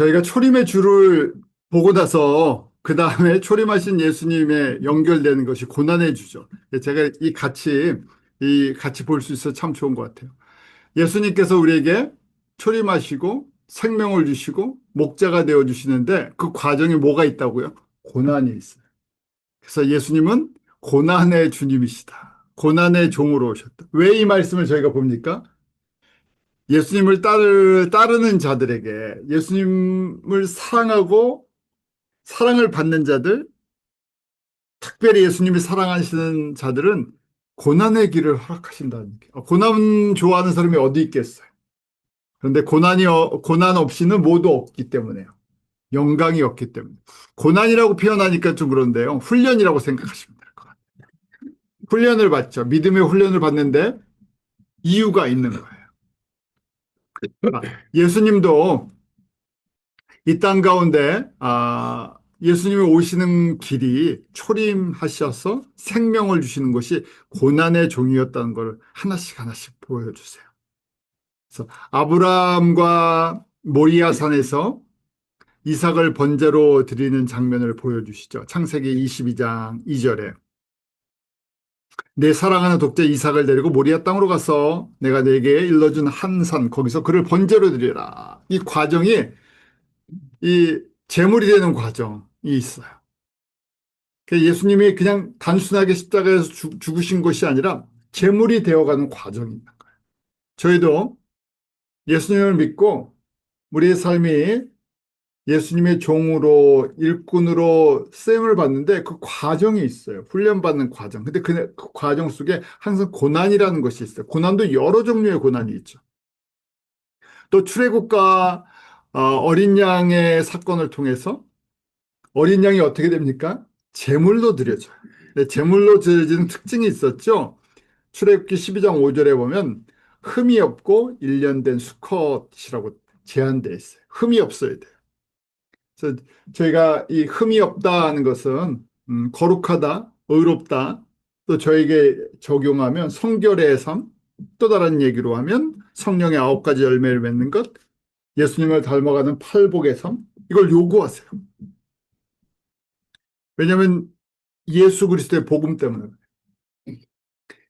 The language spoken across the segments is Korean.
저희가 초림의 주를 보고 나서 그 다음에 초림하신 예수님에 연결되는 것이 고난의 주죠. 제가 이 같이 볼 수 있어 참 좋은 것 같아요. 예수님께서 우리에게 초림하시고 생명을 주시고 목자가 되어 주시는데 그 과정에 뭐가 있다고요? 고난이 있어요. 그래서 예수님은 고난의 주님이시다. 고난의 종으로 오셨다. 왜 이 말씀을 저희가 봅니까? 예수님을 따르는 자들에게 예수님을 사랑하고 사랑을 받는 자들, 특별히 예수님이 사랑하시는 자들은 고난의 길을 허락하신다는 게. 고난 좋아하는 사람이 어디 있겠어요? 그런데 고난 없이는 모두 없기 때문에요. 영광이 없기 때문에. 고난이라고 표현하니까 좀 그런데요. 훈련이라고 생각하시면 될 것 같아요. 훈련을 받죠. 믿음의 훈련을 받는데 이유가 있는 거예요. 예수님도 이 땅 가운데 예수님이 오시는 길이 초림하셔서 생명을 주시는 것이 고난의 종이었다는 걸 하나씩 하나씩 보여주세요. 그래서 아브라함과 모리아산에서 이삭을 번제로 드리는 장면을 보여주시죠. 창세기 22장 2절에 내 사랑하는 독자 이삭을 데리고 모리아 땅으로 가서 내가 내게 일러준 한 산 거기서 그를 번제로 드리라. 이 과정이 이 제물이 되는 과정이 있어요. 예수님이 그냥 단순하게 십자가에서 죽으신 것이 아니라 제물이 되어가는 과정이 있는 거예요. 저희도 예수님을 믿고 우리의 삶이 예수님의 종으로 일꾼으로 쓰임을 받는데 그 과정이 있어요. 훈련받는 과정. 근데 그 과정 속에 항상 고난이라는 것이 있어요. 고난도 여러 종류의 고난이 있죠. 또 출애굽과 어린 양의 사건을 통해서 어린 양이 어떻게 됩니까? 제물로 드려져요. 제물로 드려지는 특징이 있었죠. 출애굽기 12장 5절에 보면 흠이 없고 일련된 수컷이라고 제한되어 있어요. 흠이 없어야 돼요. 그래서 저희가 이 흠이 없다는 것은 거룩하다, 의롭다, 또 저에게 적용하면 성결의 삶, 또 다른 얘기로 하면 성령의 9가지 열매를 맺는 것, 예수님을 닮아가는 팔복의 삶, 이걸 요구하세요. 왜냐하면 예수 그리스도의 복음 때문에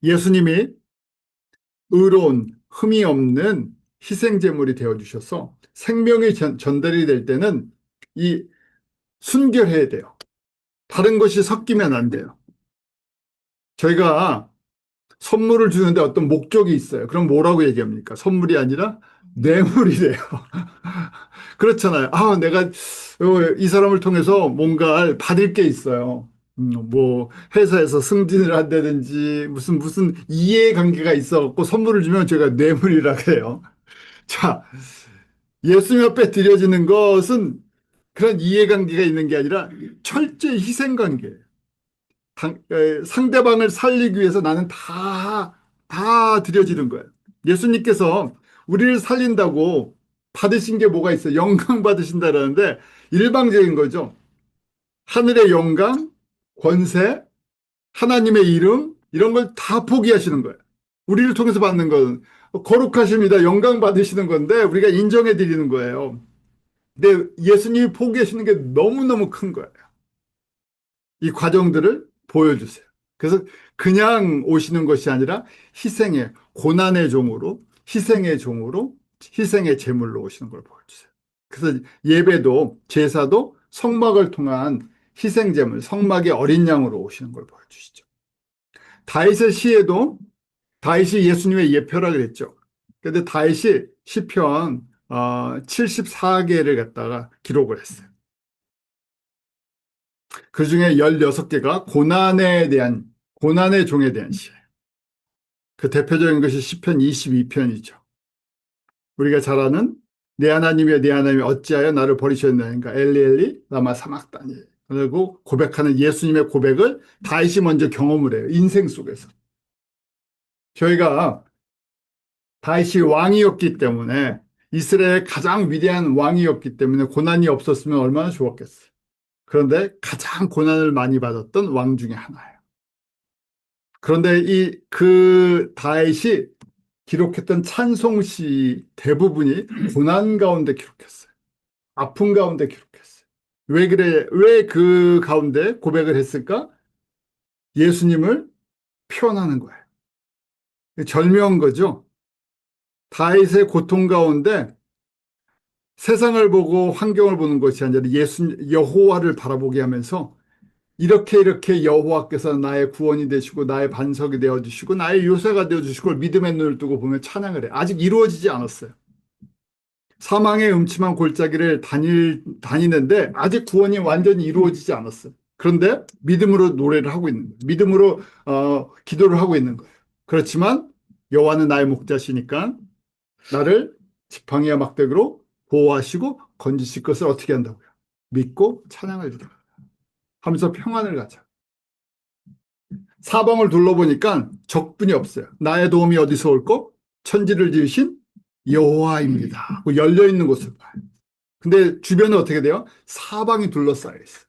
예수님이 의로운 흠이 없는 희생제물이 되어주셔서 생명이 전달이 될 때는 이 순결해야 돼요. 다른 것이 섞이면 안 돼요. 저희가 선물을 주는데 어떤 목적이 있어요. 그럼 뭐라고 얘기합니까? 선물이 아니라 뇌물이 돼요. 그렇잖아요. 내가 이 사람을 통해서 뭔가 받을 게 있어요. 뭐 회사에서 승진을 한다든지 무슨 이해관계가 있어갖고 선물을 주면 제가 뇌물이라 그래요. 자, 예수님 앞에 드려지는 것은 그런 이해관계가 있는 게 아니라 철저히 희생관계예요. 상대방을 살리기 위해서 나는 다 드려지는 거예요. 예수님께서 우리를 살린다고 받으신 게 뭐가 있어요? 영광 받으신다라는데 일방적인 거죠. 하늘의 영광, 권세, 하나님의 이름 이런 걸 다 포기하시는 거예요. 우리를 통해서 받는 건 거룩하십니다. 영광 받으시는 건데 우리가 인정해 드리는 거예요. 근데 예수님이 포기하시는 게 너무너무 큰 거예요. 이 과정들을 보여주세요. 그래서 그냥 오시는 것이 아니라 희생의 고난의 종으로 희생의 제물로 오시는 걸 보여주세요. 그래서 예배도 제사도 성막을 통한 희생제물, 성막의 어린 양으로 오시는 걸 보여주시죠. 다윗의 시에도 다윗이 예수님의 예표라 그랬죠. 그런데 다윗이 시편 74개를 갖다가 기록을 했어요. 그 중에 16개가 고난의 종에 대한 시예요. 그 대표적인 것이 시편 22편이죠. 우리가 잘 아는 내 하나님이 어찌하여 나를 버리셨나인가 엘리 라마 사막다니. 그리고 고백하는 예수님의 고백을 다윗이 먼저 경험을 해요. 인생 속에서. 저희가 다윗이 왕이었기 때문에 이스라엘의 가장 위대한 왕이었기 때문에 고난이 없었으면 얼마나 좋았겠어요. 그런데 가장 고난을 많이 받았던 왕 중에 하나예요. 그런데 그 다윗이 기록했던 찬송시 대부분이 고난 가운데 기록했어요. 아픔 가운데 기록했어요. 왜 그래? 왜 그 가운데 고백을 했을까? 예수님을 표현하는 거예요. 절묘한 거죠. 다윗의 고통 가운데 세상을 보고 환경을 보는 것이 아니라 여호와를 바라보게 하면서 이렇게 여호와께서 나의 구원이 되시고 나의 반석이 되어 주시고 나의 요새가 되어 주시고 믿음의 눈을 뜨고 보면 찬양을 해. 아직 이루어지지 않았어요. 사망의 음침한 골짜기를 다니는데 아직 구원이 완전히 이루어지지 않았어요. 그런데 믿음으로 노래를 하고 있는 거예요. 믿음으로 기도를 하고 있는 거예요. 그렇지만 여호와는 나의 목자시니까 나를 지팡이와 막대기로 보호하시고 건지실 것을 어떻게 한다고요? 믿고 찬양을 드려 하면서 평안을 가져. 사방을 둘러보니까 적군이 없어요. 나의 도움이 어디서 올고? 천지를 지으신 여호와입니다. 열려 있는 곳을 봐요. 근데 주변은 어떻게 돼요? 사방이 둘러싸여 있어요.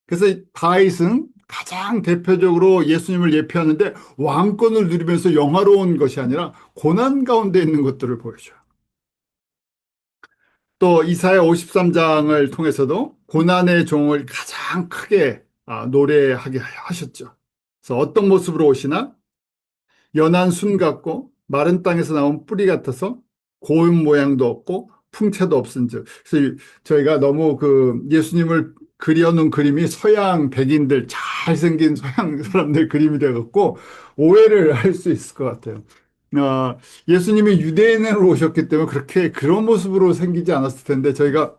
그래서 다윗은 가장 대표적으로 예수님을 예표하는데 왕권을 누리면서 영화로운 것이 아니라 고난 가운데 있는 것들을 보여줘요. 또 이사야 53장을 통해서도 고난의 종을 가장 크게 노래하게 하셨죠. 그래서 어떤 모습으로 오시나? 연한 순 같고 마른 땅에서 나온 뿌리 같아서 고운 모양도 없고 풍채도 없은즉. 그래서 저희가 너무 그 예수님을 그려놓은 그림이 서양 백인들 잘생긴 서양 사람들 그림이 되었고 오해를 할 수 있을 것 같아요. 예수님이 유대인으로 오셨기 때문에 그렇게 그런 모습으로 생기지 않았을 텐데 저희가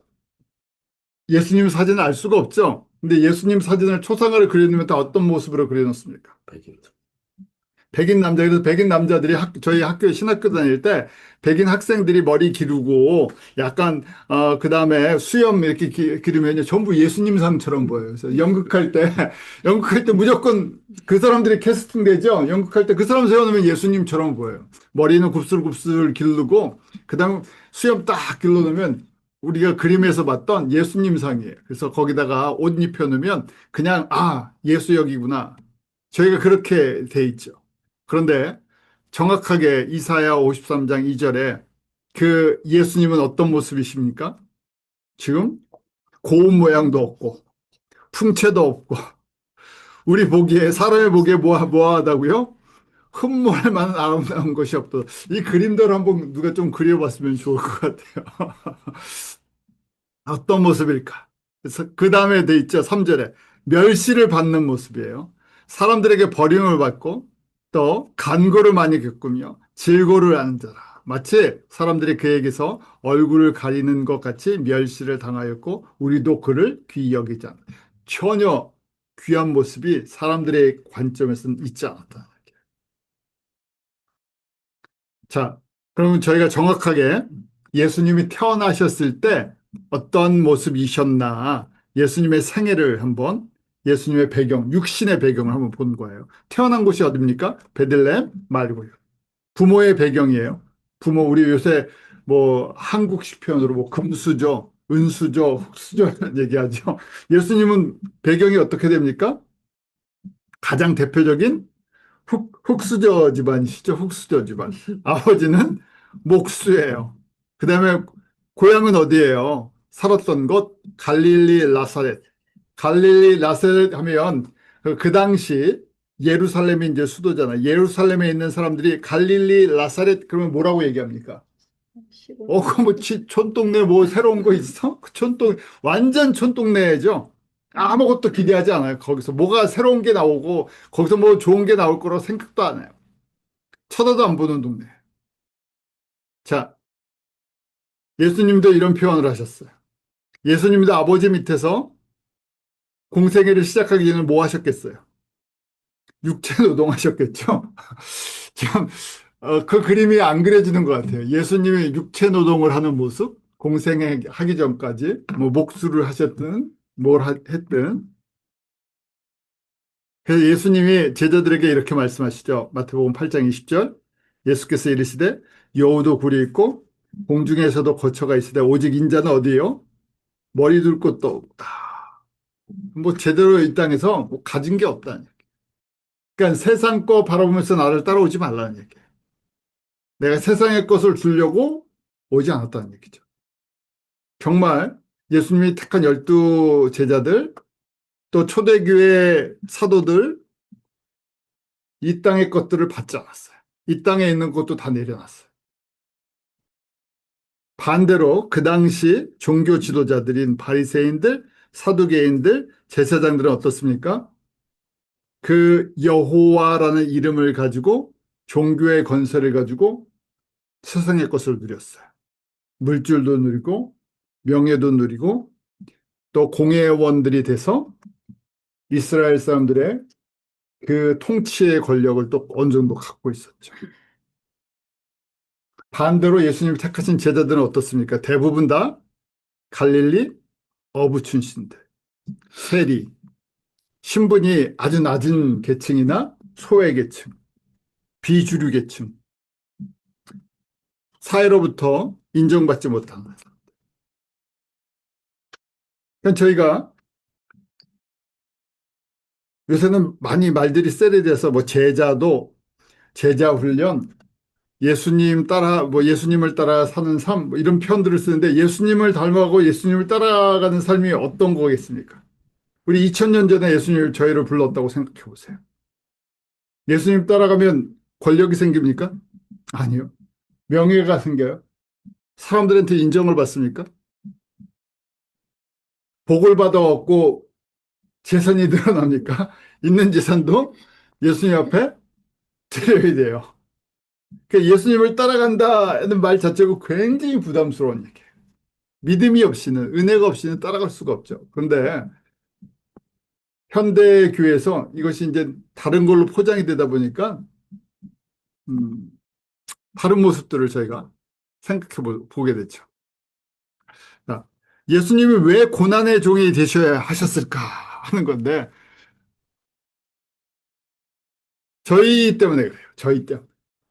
예수님 사진을 알 수가 없죠. 근데 예수님 사진을 초상화를 그려놓으면 다 어떤 모습으로 그려놓습니까? 백인 남자, 그래서 백인 남자들이 저희 학교에 신학교 다닐 때 백인 학생들이 머리 기르고 약간, 그 다음에 수염 이렇게 기르면 전부 예수님 상처럼 보여요. 그래서 연극할 때, 연극할 때 무조건 그 사람들이 캐스팅 되죠? 연극할 때 그 사람 세워놓으면 예수님처럼 보여요. 머리는 굽슬굽슬 기르고, 그 다음 수염 딱 길러놓으면 우리가 그림에서 봤던 예수님 상이에요. 그래서 거기다가 옷 입혀놓으면 그냥, 예수역이구나. 저희가 그렇게 돼 있죠. 그런데 정확하게 이사야 53장 2절에 그 예수님은 어떤 모습이십니까? 지금 고운 모양도 없고 풍채도 없고 우리 보기에 사람의 보기에 뭐하다고요? 흠모할 만한 아름다운 것이 없다. 이 그림대로 한번 누가 좀 그려봤으면 좋을 것 같아요. 어떤 모습일까? 그래서 그 다음에 돼 있죠. 3절에 멸시를 받는 모습이에요. 사람들에게 버림을 받고 또 간고를 많이 겪으며 질고를 하는 자라. 마치 사람들이 그에게서 얼굴을 가리는 것 같이 멸시를 당하였고 우리도 그를 귀히 여기지 않아. 전혀 귀한 모습이 사람들의 관점에서는 있지 않았다. 자, 그러면 저희가 정확하게 예수님이 태어나셨을 때 어떤 모습이셨나 예수님의 생애를 한번 예수님의 배경, 육신의 배경을 한번 본 거예요. 태어난 곳이 어딥니까? 베들레헴 말고요. 부모의 배경이에요. 부모 우리 요새 뭐 한국식 표현으로 뭐 금수저, 은수저, 흙수저 얘기하죠. 예수님은 배경이 어떻게 됩니까? 가장 대표적인 흙수저 집안이시죠. 흙수저 집안. 아버지는 목수예요. 그 다음에 고향은 어디예요? 살았던 곳 갈릴리 나사렛. 갈릴리 나사렛 하면 그 당시 예루살렘이 이제 수도잖아. 예루살렘에 있는 사람들이 갈릴리 나사렛 그러면 뭐라고 얘기합니까? 그거 뭐 촌동네 뭐 새로운 거 있어? 그 완전 촌동네죠. 아무것도 기대하지 않아요. 거기서 뭐가 새로운 게 나오고 거기서 뭐 좋은 게 나올 거라고 생각도 안 해요. 쳐다도 안 보는 동네. 자, 예수님도 이런 표현을 하셨어요. 예수님도 아버지 밑에서 공생애를 시작하기 전에 뭐 하셨겠어요? 육체 노동하셨겠죠? 참, 그 그림이 안 그려지는 것 같아요. 예수님이 육체 노동을 하는 모습, 공생애 하기 전까지, 뭐, 목수를 하셨든, 했든. 그래서 예수님이 제자들에게 이렇게 말씀하시죠. 마태복음 8장 20절. 예수께서 이르시되, 여우도 굴이 있고, 공중에서도 거처가 있으되, 오직 인자는 어디에요? 머리 둘 곳도 없다. 뭐, 제대로 이 땅에서 뭐 가진 게 없다는 얘기. 그러니까 세상 거 바라보면서 나를 따라오지 말라는 얘기예요. 내가 세상의 것을 주려고 오지 않았다는 얘기죠. 정말 예수님이 택한 12 제자들, 또 초대교회 사도들, 이 땅의 것들을 받지 않았어요. 이 땅에 있는 것도 다 내려놨어요. 반대로 그 당시 종교 지도자들인 바리새인들, 사두개인들, 제사장들은 어떻습니까? 그 여호와라는 이름을 가지고 종교의 건설을 가지고 세상의 것을 누렸어요. 물질도 누리고 명예도 누리고 또 공회원들이 돼서 이스라엘 사람들의 그 통치의 권력을 또 어느 정도 갖고 있었죠. 반대로 예수님을 택하신 제자들은 어떻습니까? 대부분 다 갈릴리 어부 출신들, 세리, 신분이 아주 낮은 계층이나 소외 계층, 비주류 계층, 사회로부터 인정받지 못하는. 그러니까 저희가 요새는 많이 말들이 세련돼서 뭐 제자 훈련, 예수님 따라 뭐 예수님을 따라 사는 삶, 뭐 이런 표현들을 쓰는데 예수님을 닮아가고 예수님을 따라가는 삶이 어떤 거겠습니까? 우리 2000년 전에 예수님을 저희를 불렀다고 생각해 보세요. 예수님 따라가면 권력이 생깁니까? 아니요. 명예가 생겨요. 사람들한테 인정을 받습니까? 복을 받아갖고 재산이 늘어납니까? 있는 재산도 예수님 앞에 드려야 돼요. 그러니까 예수님을 따라간다는 말 자체가 굉장히 부담스러운 얘기예요. 믿음이 없이는, 은혜가 없이는 따라갈 수가 없죠. 그런데 현대교회에서 이것이 이제 다른 걸로 포장이 되다 보니까 음, 다른 모습들을 저희가 생각해 보게 되죠. 자, 예수님이 왜 고난의 종이 되셔야 하셨을까 하는 건데 저희 때문에 그래요. 저희 때문에.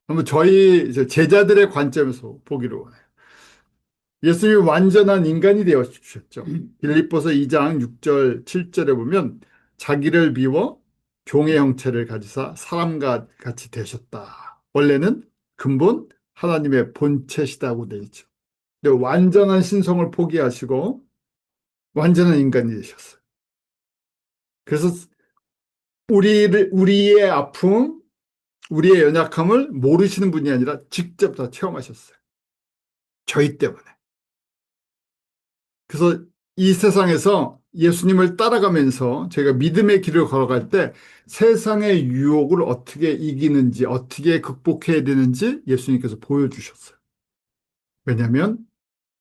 한번 저희 이제 제자들의 관점에서 보기로 원해요. 예수님이 완전한 인간이 되어 주셨죠. 빌립보서 2장 6절 7절에 보면 자기를 비워 종의 형체를 가지사 사람과 같이 되셨다. 원래는 근본 하나님의 본체시다고 되어 있죠. 근데 완전한 신성을 포기하시고 완전한 인간이 되셨어요. 그래서 우리의 아픔, 우리의 연약함을 모르시는 분이 아니라 직접 다 체험하셨어요. 저희 때문에. 그래서 이 세상에서 예수님을 따라가면서 저희가 믿음의 길을 걸어갈 때 세상의 유혹을 어떻게 이기는지, 어떻게 극복해야 되는지 예수님께서 보여주셨어요. 왜냐하면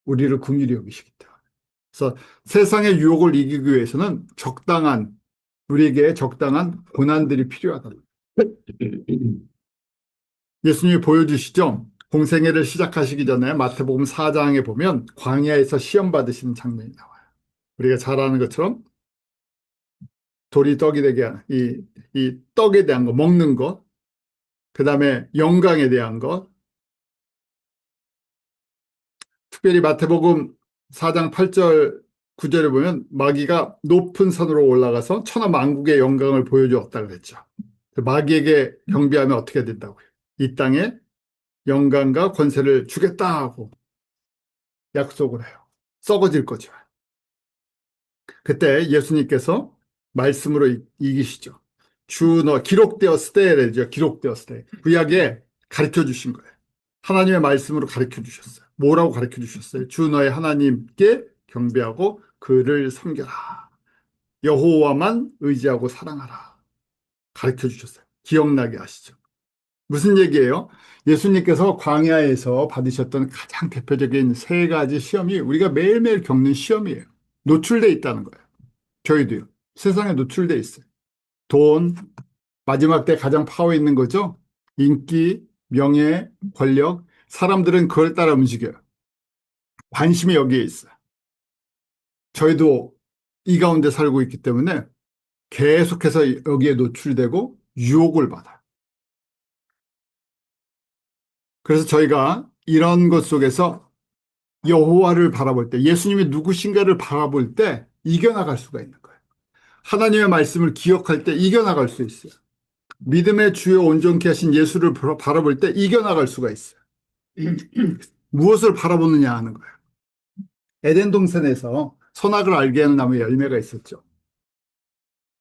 우리를 긍휼히 여기시기 때문에. 그래서 세상의 유혹을 이기기 위해서는 우리에게 적당한 고난들이 필요하다. 예수님이 보여주시죠. 공생애를 시작하시기 전에 마태복음 4장에 보면 광야에서 시험 받으시는 장면이 나와요. 우리가 잘 아는 것처럼 돌이 떡이 되게 하는 이 떡에 대한 거, 먹는 것, 그 다음에 영광에 대한 것, 특별히 마태복음 4장 8절 9절에 보면 마귀가 높은 산으로 올라가서 천하 만국의 영광을 보여주었다 그랬죠. 마귀에게 경배하면 어떻게 된다고요? 이 땅에 영광과 권세를 주겠다 하고 약속을 해요. 썩어질 거죠. 그때 예수님께서 말씀으로 이기시죠. 주 너 기록되었을 때래죠. 기록되었을 때. 구약에 가르쳐 주신 거예요. 하나님의 말씀으로 가르쳐 주셨어요. 뭐라고 가르쳐 주셨어요? 주 너의 하나님께 경배하고 그를 섬겨라. 여호와만 의지하고 사랑하라. 가르쳐 주셨어요. 기억나게 하시죠. 무슨 얘기예요? 예수님께서 광야에서 받으셨던 가장 대표적인 3가지 시험이 우리가 매일매일 겪는 시험이에요. 노출돼 있다는 거예요. 저희도요. 세상에 노출돼 있어요. 돈, 마지막 때 가장 파워 있는 거죠. 인기, 명예, 권력. 사람들은 그걸 따라 움직여요. 관심이 여기에 있어요. 저희도 이 가운데 살고 있기 때문에 계속해서 여기에 노출되고 유혹을 받아요. 그래서 저희가 이런 것 속에서 여호와를 바라볼 때, 예수님이 누구신가를 바라볼 때 이겨나갈 수가 있는 거예요. 하나님의 말씀을 기억할 때 이겨나갈 수 있어요. 믿음의 주요 온전케 하신 예수를 바라볼 때 이겨나갈 수가 있어요. 무엇을 바라보느냐 하는 거예요. 에덴 동산에서 선악을 알게 하는 나무의 열매가 있었죠.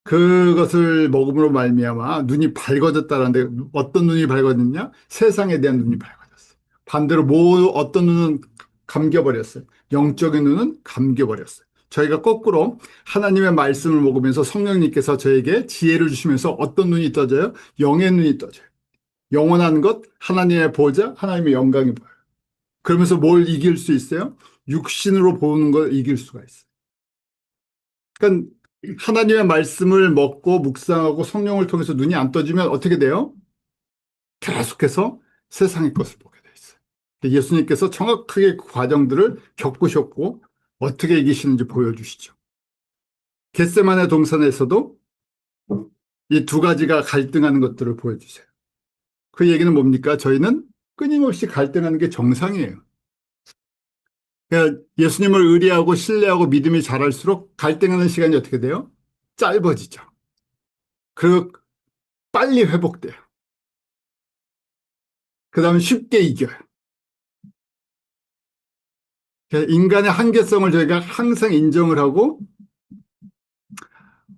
그것을 먹음으로 말미암아 눈이 밝아졌다는데 어떤 눈이 밝아졌냐? 세상에 대한 눈이 밝아졌어요. 반대로 어떤 눈은 감겨버렸어요. 영적인 눈은 감겨버렸어요. 저희가 거꾸로 하나님의 말씀을 먹으면서 성령님께서 저에게 지혜를 주시면서 어떤 눈이 떠져요? 영의 눈이 떠져요. 영원한 것, 하나님의 보좌, 하나님의 영광이 보여요. 그러면서 뭘 이길 수 있어요? 육신으로 보는 걸 이길 수가 있어요. 그러니까 하나님의 말씀을 먹고 묵상하고 성령을 통해서 눈이 안 떠지면 어떻게 돼요? 계속해서 세상의 것을 보게 돼 있어요. 예수님께서 정확하게 그 과정들을 겪으셨고 어떻게 이기시는지 보여주시죠. 겟세마네 동산에서도 이 두 가지가 갈등하는 것들을 보여주세요. 그 얘기는 뭡니까? 저희는 끊임없이 갈등하는 게 정상이에요. 그러니까 예수님을 의리하고 신뢰하고 믿음이 자랄수록 갈등하는 시간이 어떻게 돼요? 짧아지죠. 그리고 빨리 회복돼요. 그 다음에 쉽게 이겨요. 인간의 한계성을 저희가 항상 인정을 하고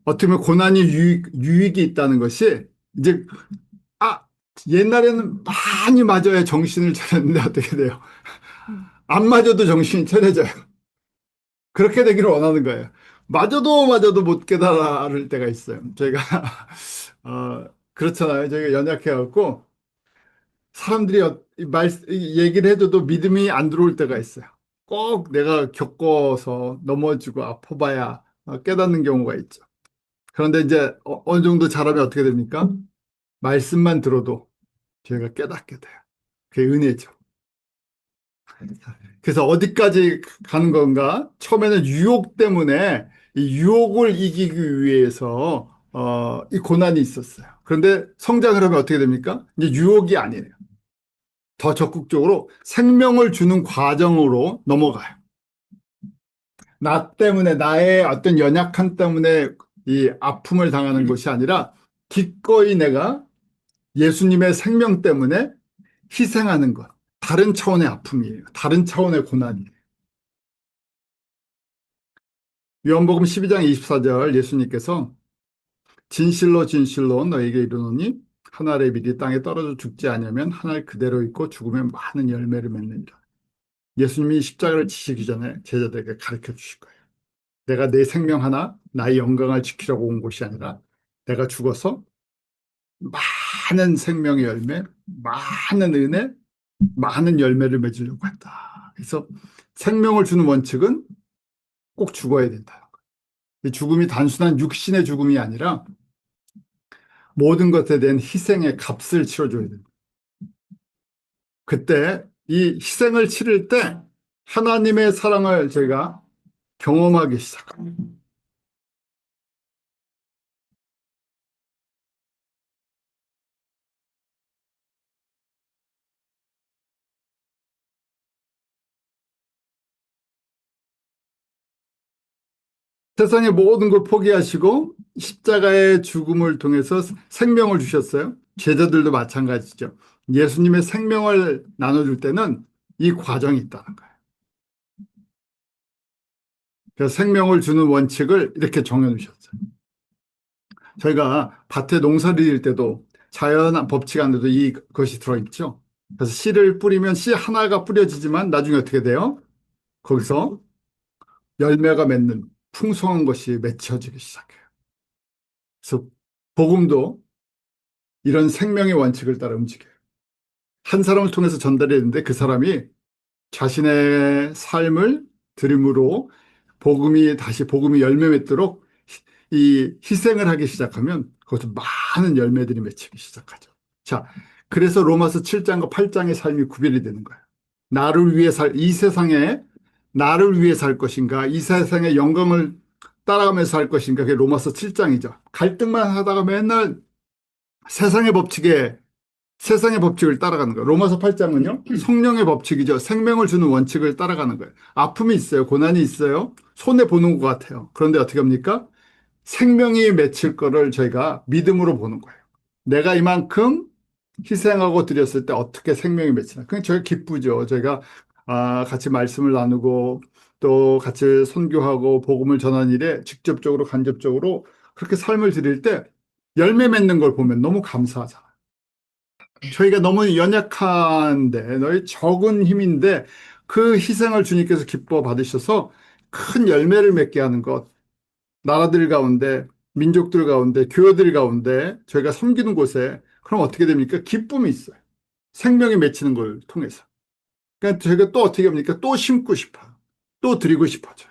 어떻게 보면 고난이 유익이 있다는 것이 이제 아 옛날에는 많이 맞아야 정신을 차렸는데 어떻게 돼요? 안 맞아도 정신이 차려져요. 그렇게 되기를 원하는 거예요. 맞아도 못 깨달을 때가 있어요. 저희가 그렇잖아요. 저희가 연약해갖고 사람들이 얘기를 해줘도 믿음이 안 들어올 때가 있어요. 꼭 내가 겪어서 넘어지고 아파봐야 깨닫는 경우가 있죠. 그런데 이제 어느 정도 자라면 어떻게 됩니까? 말씀만 들어도 저희가 깨닫게 돼요. 그게 은혜죠. 그래서 어디까지 가는 건가? 처음에는 유혹 때문에 이 유혹을 이기기 위해서 이 고난이 있었어요. 그런데 성장을 하면 어떻게 됩니까? 이제 유혹이 아니에요. 더 적극적으로 생명을 주는 과정으로 넘어가요. 나 때문에 나의 어떤 연약함 때문에 이 아픔을 당하는 것이 아니라 기꺼이 내가 예수님의 생명 때문에 희생하는 것. 다른 차원의 아픔이에요. 다른 차원의 고난이에요. 요한복음 12장 24절 예수님께서 진실로 진실로 너에게 이르노니 한 알의 밀이 땅에 떨어져 죽지 않으면 한 알 그대로 있고 죽으면 많은 열매를 맺느니라. 예수님이 십자가를 지시기 전에 제자들에게 가르쳐 주실 거예요. 내가 내 생명 하나 나의 영광을 지키려고 온 것이 아니라 내가 죽어서 많은 생명의 열매, 많은 은혜, 많은 열매를 맺으려고 했다. 그래서 생명을 주는 원칙은 꼭 죽어야 된다. 이 죽음이 단순한 육신의 죽음이 아니라 모든 것에 대한 희생의 값을 치러줘야 된다. 그때 이 희생을 치를 때 하나님의 사랑을 저희가 경험하기 시작합니다. 세상의 모든 걸 포기하시고 십자가의 죽음을 통해서 생명을 주셨어요. 제자들도 마찬가지죠. 예수님의 생명을 나눠줄 때는 이 과정이 있다는 거예요. 그래서 생명을 주는 원칙을 이렇게 정해놓으셨어요. 저희가 밭에 농사를 지을 때도 자연 법칙 안에도 이것이 들어있죠. 그래서 씨를 뿌리면 씨 하나가 뿌려지지만 나중에 어떻게 돼요? 거기서 열매가 맺는 풍성한 것이 맺혀지기 시작해요. 그래서 복음도 이런 생명의 원칙을 따라 움직여요. 한 사람을 통해서 전달해야 되는데 그 사람이 자신의 삶을 들임으로 복음이 열매 맺도록 이 희생을 하기 시작하면 그것도 많은 열매들이 맺히기 시작하죠. 자, 그래서 로마서 7장과 8장의 삶이 구별이 되는 거예요. 이 세상에 나를 위해 살 것인가, 이 세상의 영광을 따라가면서 살 것인가, 그게 로마서 7장이죠. 갈등만 하다가 맨날 세상의 법칙에 세상의 법칙을 따라가는 거예요. 로마서 8장은요, 성령의 법칙이죠. 생명을 주는 원칙을 따라가는 거예요. 아픔이 있어요. 고난이 있어요. 손해보는 것 같아요. 그런데 어떻게 합니까? 생명이 맺힐 거를 저희가 믿음으로 보는 거예요. 내가 이만큼 희생하고 드렸을 때 어떻게 생명이 맺히나. 그냥 저희가 기쁘죠. 저희가 같이 말씀을 나누고 또 같이 선교하고 복음을 전하는 일에 직접적으로 간접적으로 그렇게 삶을 드릴 때 열매 맺는 걸 보면 너무 감사하잖아요. 저희가 너무 연약한데 너희 적은 힘인데 그 희생을 주님께서 기뻐 받으셔서 큰 열매를 맺게 하는 것, 나라들 가운데, 민족들 가운데, 교회들 가운데 저희가 섬기는 곳에 그럼 어떻게 됩니까? 기쁨이 있어요. 생명이 맺히는 걸 통해서. 그러니까 저희가 또 어떻게 합니까? 또 심고 싶어요. 또 드리고 싶어져요.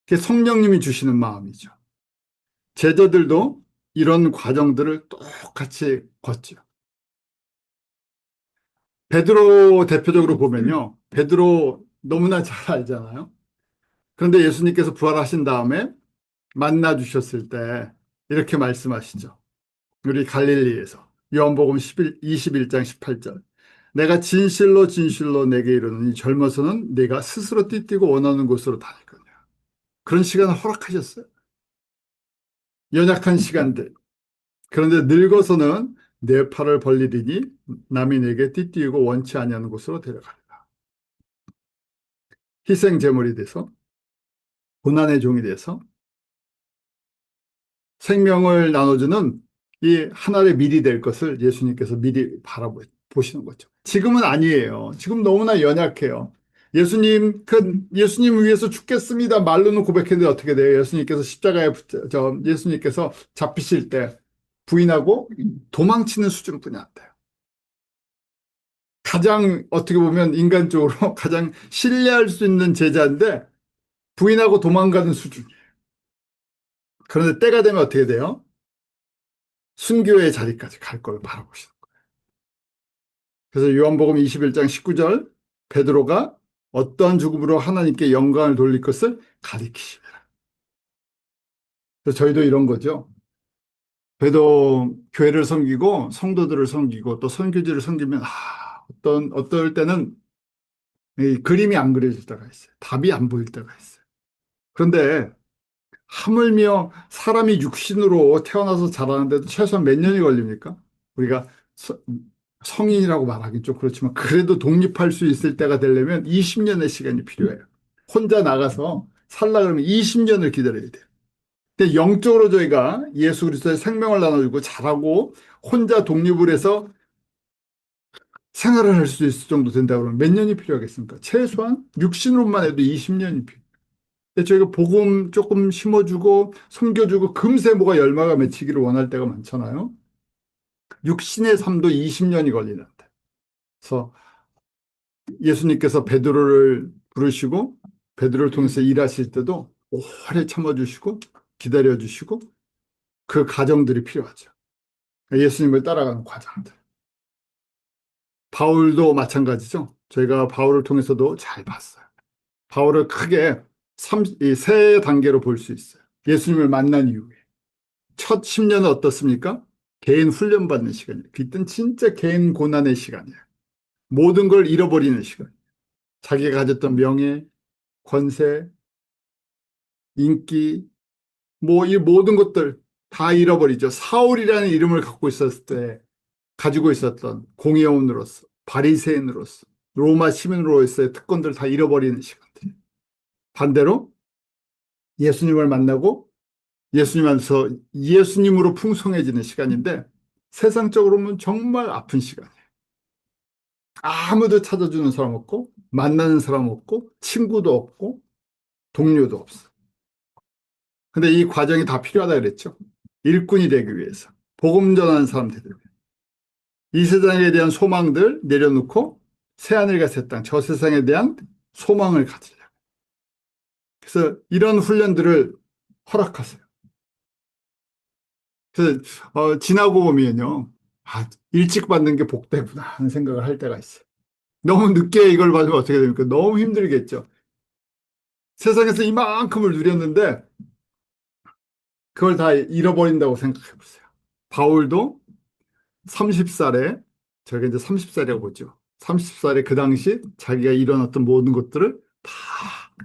그게 성령님이 주시는 마음이죠. 제자들도 이런 과정들을 똑같이 걷죠. 베드로 대표적으로 보면요. 베드로 너무나 잘 알잖아요. 그런데 예수님께서 부활하신 다음에 만나 주셨을 때 이렇게 말씀하시죠. 우리 갈릴리에서 요한복음 21장 18절. 내가 진실로 진실로 내게 이르노니 젊어서는 내가 스스로 띠뛰고 원하는 곳으로 다닐 거냐. 그런 시간을 허락하셨어요. 연약한 시간들. 그런데 늙어서는 내 팔을 벌리리니 남이 내게 띠띠고 원치 아니하는 곳으로 데려가리라. 희생 제물이 돼서 고난의 종이 돼서 생명을 나눠주는 이 하나의 밀이 될 것을 예수님께서 미리 바라보시는 거죠. 지금은 아니에요. 지금 너무나 연약해요. 예수님 위해서 죽겠습니다. 말로는 고백했는데 어떻게 돼요? 예수님께서 십자가에 예수님께서 잡히실 때 부인하고 도망치는 수준뿐이 안 돼요. 가장 어떻게 보면 인간적으로 가장 신뢰할 수 있는 제자인데 부인하고 도망가는 수준이에요. 그런데 때가 되면 어떻게 돼요? 순교의 자리까지 갈 걸 바라보시는 거예요. 그래서 요한복음 21장 19절 베드로가 어떠한 죽음으로 하나님께 영광을 돌릴 것을 가리키시라. 그래서 저희도 이런 거죠. 저희도 교회를 섬기고 성도들을 섬기고 또 선교지를 섬기면 어떨 때는 이 그림이 안 그려질 때가 있어요. 답이 안 보일 때가 있어요. 그런데 하물며 사람이 육신으로 태어나서 자라는데도 최소한 몇 년이 걸립니까? 우리가 성인이라고 말하기 좀 그렇지만 그래도 독립할 수 있을 때가 되려면 20년의 시간이 필요해요. 혼자 나가서 살라 그러면 20년을 기다려야 돼요. 근데 영적으로 저희가 예수 그리스도의 생명을 나눠주고 자라고 혼자 독립을 해서 생활을 할 수 있을 정도 된다 그러면 몇 년이 필요하겠습니까? 최소한 육신으로만 해도 20년이 필요해요. 근데 저희가 복음 조금 심어주고 섬겨주고 금세 뭐가 열매가 맺히기를 원할 때가 많잖아요. 육신의 삶도 20년이 걸리는데. 그래서 예수님께서 베드로를 부르시고 베드로를 통해서 일하실 때도 오래 참아주시고 기다려주시고 그 과정들이 필요하죠. 예수님을 따라가는 과정들. 바울도 마찬가지죠. 저희가 바울을 통해서도 잘 봤어요. 바울을 크게 세 단계로 볼 수 있어요. 예수님을 만난 이후에. 첫 10년은 어떻습니까? 개인 훈련받는 시간이에요. 그땐 진짜 개인 고난의 시간이에요. 모든 걸 잃어버리는 시간. 자기가 가졌던 명예, 권세, 인기, 뭐 이 모든 것들 다 잃어버리죠. 사울이라는 이름을 갖고 있었을 때 가지고 있었던 공회원으로서, 바리새인으로서, 로마 시민으로서의 특권들을 다 잃어버리는 시간들. 반대로 예수님을 만나고 예수님 안에서 예수님으로 풍성해지는 시간인데 세상적으로 보면 정말 아픈 시간이에요. 아무도 찾아주는 사람 없고 만나는 사람 없고 친구도 없고 동료도 없어. 근데 이 과정이 다 필요하다 그랬죠. 일꾼이 되기 위해서. 복음 전하는 사람 되기 위해서. 이 세상에 대한 소망들 내려놓고 새하늘과 새 땅, 저 세상에 대한 소망을 가지려고. 그래서 이런 훈련들을 허락하세요. 그래서 지나고 보면요. 일찍 받는 게 복되구나 하는 생각을 할 때가 있어요. 너무 늦게 이걸 받으면 어떻게 됩니까? 너무 힘들겠죠. 세상에서 이만큼을 누렸는데 그걸 다 잃어버린다고 생각해 보세요. 바울도 30살에, 저희가 이제 30살이라고 보죠. 30살에 그 당시 자기가 일어났던 모든 것들을 다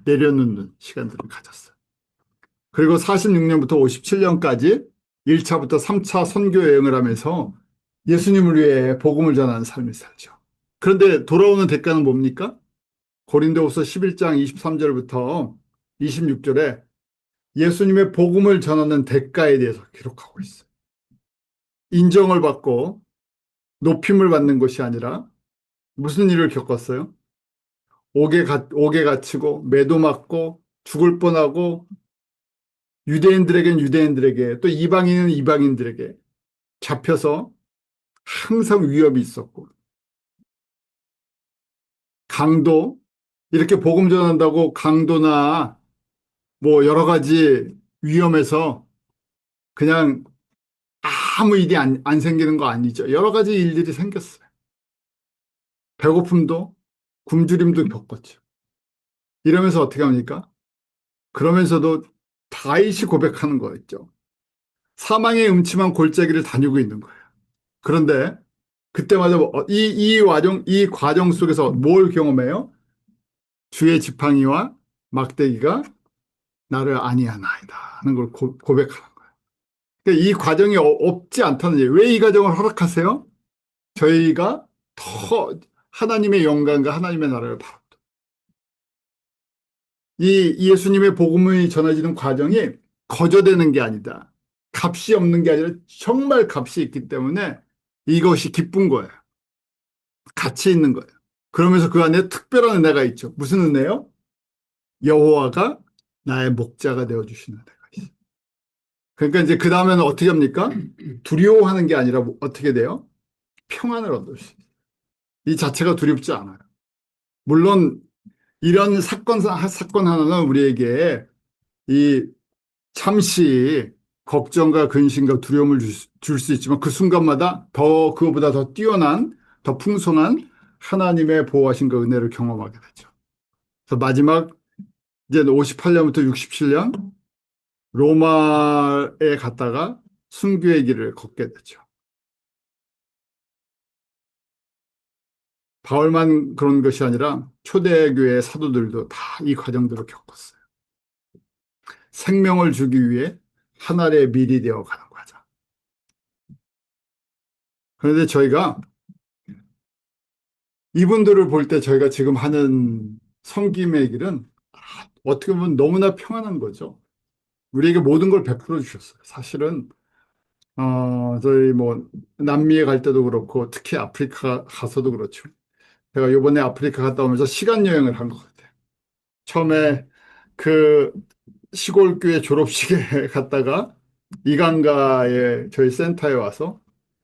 내려놓는 시간들을 가졌어요. 그리고 46년부터 57년까지 1차부터 3차 선교 여행을 하면서 예수님을 위해 복음을 전하는 삶을 살죠. 그런데 돌아오는 대가는 뭡니까? 고린도후서 11장 23절부터 26절에 예수님의 복음을 전하는 대가에 대해서 기록하고 있어요. 인정을 받고 높임을 받는 것이 아니라 무슨 일을 겪었어요? 옥에 갇히고 매도 맞고 죽을 뻔하고 유대인들에겐 유대인들에게 또 이방인은 이방인들에게 잡혀서 항상 위협이 있었고 강도 이렇게 복음 전한다고 강도나 뭐 여러 가지 위험에서 그냥 아무 일이 안 생기는 거 아니죠. 여러 가지 일들이 생겼어요. 배고픔도 굶주림도 겪었죠. 이러면서 어떻게 합니까? 그러면서도 다윗이 고백하는 거였죠. 사망의 음침한 골짜기를 다니고 있는 거예요. 그런데 그때마다 이 과정 속에서 뭘 경험해요? 주의 지팡이와 막대기가 나를 아니하나이다 하는 걸 고백하는 거예요. 그러니까 이 과정이 없지 않다는 얘기예요. 왜 이 과정을 허락하세요? 저희가 더 하나님의 영광과 하나님의 나라를 바랍니다. 이 예수님의 복음이 전해지는 과정이 거저되는 게 아니다. 값이 없는 게 아니라 정말 값이 있기 때문에 이것이 기쁜 거예요. 가치 있는 거예요. 그러면서 그 안에 특별한 은혜가 있죠. 무슨 은혜요? 여호와가 나의 목자가 되어주시는 은혜가 있어요. 그러니까 이제 그 다음에는 어떻게 합니까? 두려워하는 게 아니라 어떻게 돼요? 평안을 얻을 수 있어요. 이 자체가 두렵지 않아요. 물론 이런 사건 하나는 우리에게 이 잠시 걱정과 근심과 두려움을 줄 수 있지만 그 순간마다 그거보다 더 뛰어난, 더 풍성한 하나님의 보호하심과 은혜를 경험하게 되죠. 그래서 마지막 이제 58년부터 67년 로마에 갔다가 순교의 길을 걷게 되죠. 바울만 그런 것이 아니라 초대교회 사도들도 다 이 과정들을 겪었어요. 생명을 주기 위해 하늘의 밀이 되어 가는 과정. 그런데 저희가 이분들을 볼 때 저희가 지금 하는 섬김의 길은 어떻게 보면 너무나 평안한 거죠. 우리에게 모든 걸 베풀어 주셨어요. 사실은 저희 뭐 남미에 갈 때도 그렇고 특히 아프리카 가서도 그렇죠. 제가 이번에 아프리카 갔다 오면서 시간 여행을 한 것 같아요. 처음에 그 시골 교회 졸업식에 갔다가 이간가에 저희 센터에 와서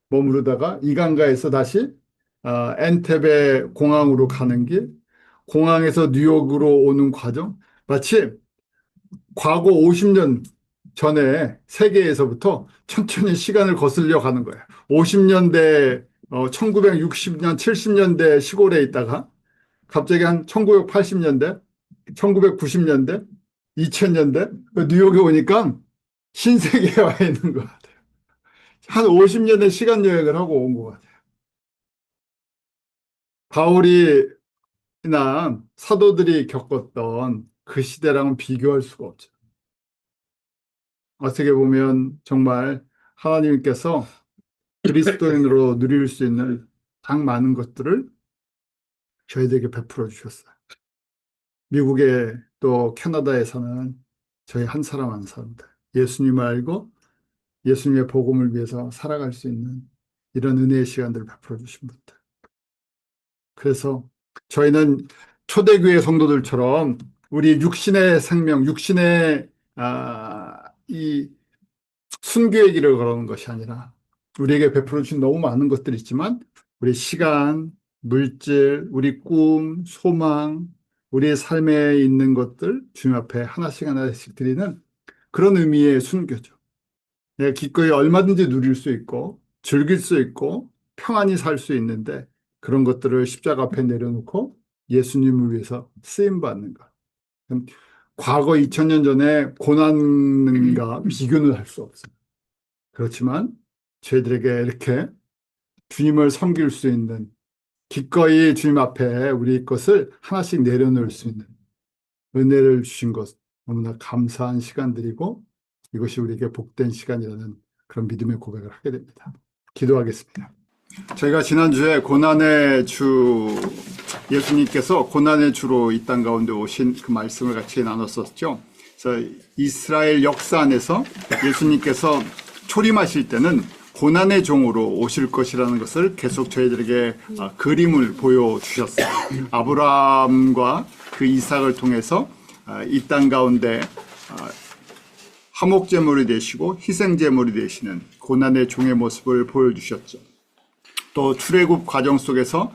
머무르다가 이간가에서 다시 엔테베 공항으로 가는 길, 공항에서 뉴욕으로 오는 과정, 마치 과거 50년 전에 세계에서부터 천천히 시간을 거슬려 가는 거예요. 50년대, 1960년, 70년대 시골에 있다가 갑자기 한 1980년대, 1990년대, 2000년대 뉴욕에 오니까 신세계에 와 있는 것 같아요. 한 50년의 시간 여행을 하고 온 것 같아요. 바울이나 사도들이 겪었던 그 시대랑은 비교할 수가 없죠. 어떻게 보면 정말 하나님께서 그리스도인으로 누릴 수 있는 가장 많은 것들을 저희들에게 베풀어 주셨어요. 미국에 또 캐나다에 사는 저희 한 사람 한 사람들, 예수님을 알고 예수님의 복음을 위해서 살아갈 수 있는 이런 은혜의 시간들을 베풀어 주신 분들. 그래서 저희는 초대교회 성도들처럼 우리 육신의 생명, 육신의 이 순교의 길을 걸어오는 것이 아니라 우리에게 베풀어 주신 너무 많은 것들이 있지만 우리 시간, 물질, 우리 꿈, 소망, 우리의 삶에 있는 것들 주님 앞에 하나씩 하나씩 드리는 그런 의미의 순교죠. 내가 기꺼이 얼마든지 누릴 수 있고 즐길 수 있고 평안히 살 수 있는데 그런 것들을 십자가 앞에 내려놓고 예수님을 위해서 쓰임받는 것. 과거 2000년 전에 고난과 비교는 할 수 없어요. 그렇지만 저희들에게 이렇게 주님을 섬길 수 있는 기꺼이 주님 앞에 우리 것을 하나씩 내려놓을 수 있는 은혜를 주신 것 너무나 감사한 시간들이고 이것이 우리에게 복된 시간이라는 그런 믿음의 고백을 하게 됩니다. 기도하겠습니다. 저희가 지난주에 고난의 주, 예수님께서 고난의 주로 이 땅 가운데 오신 그 말씀을 같이 나눴었죠. 그래서 이스라엘 역사 안에서 예수님께서 초림하실 때는 고난의 종으로 오실 것이라는 것을 계속 저희들에게 그림을 보여주셨어요. 아브라함과 그 이삭을 통해서 이 땅 가운데 화목제물이 되시고 희생제물이 되시는 고난의 종의 모습을 보여주셨죠. 또 출애굽 과정 속에서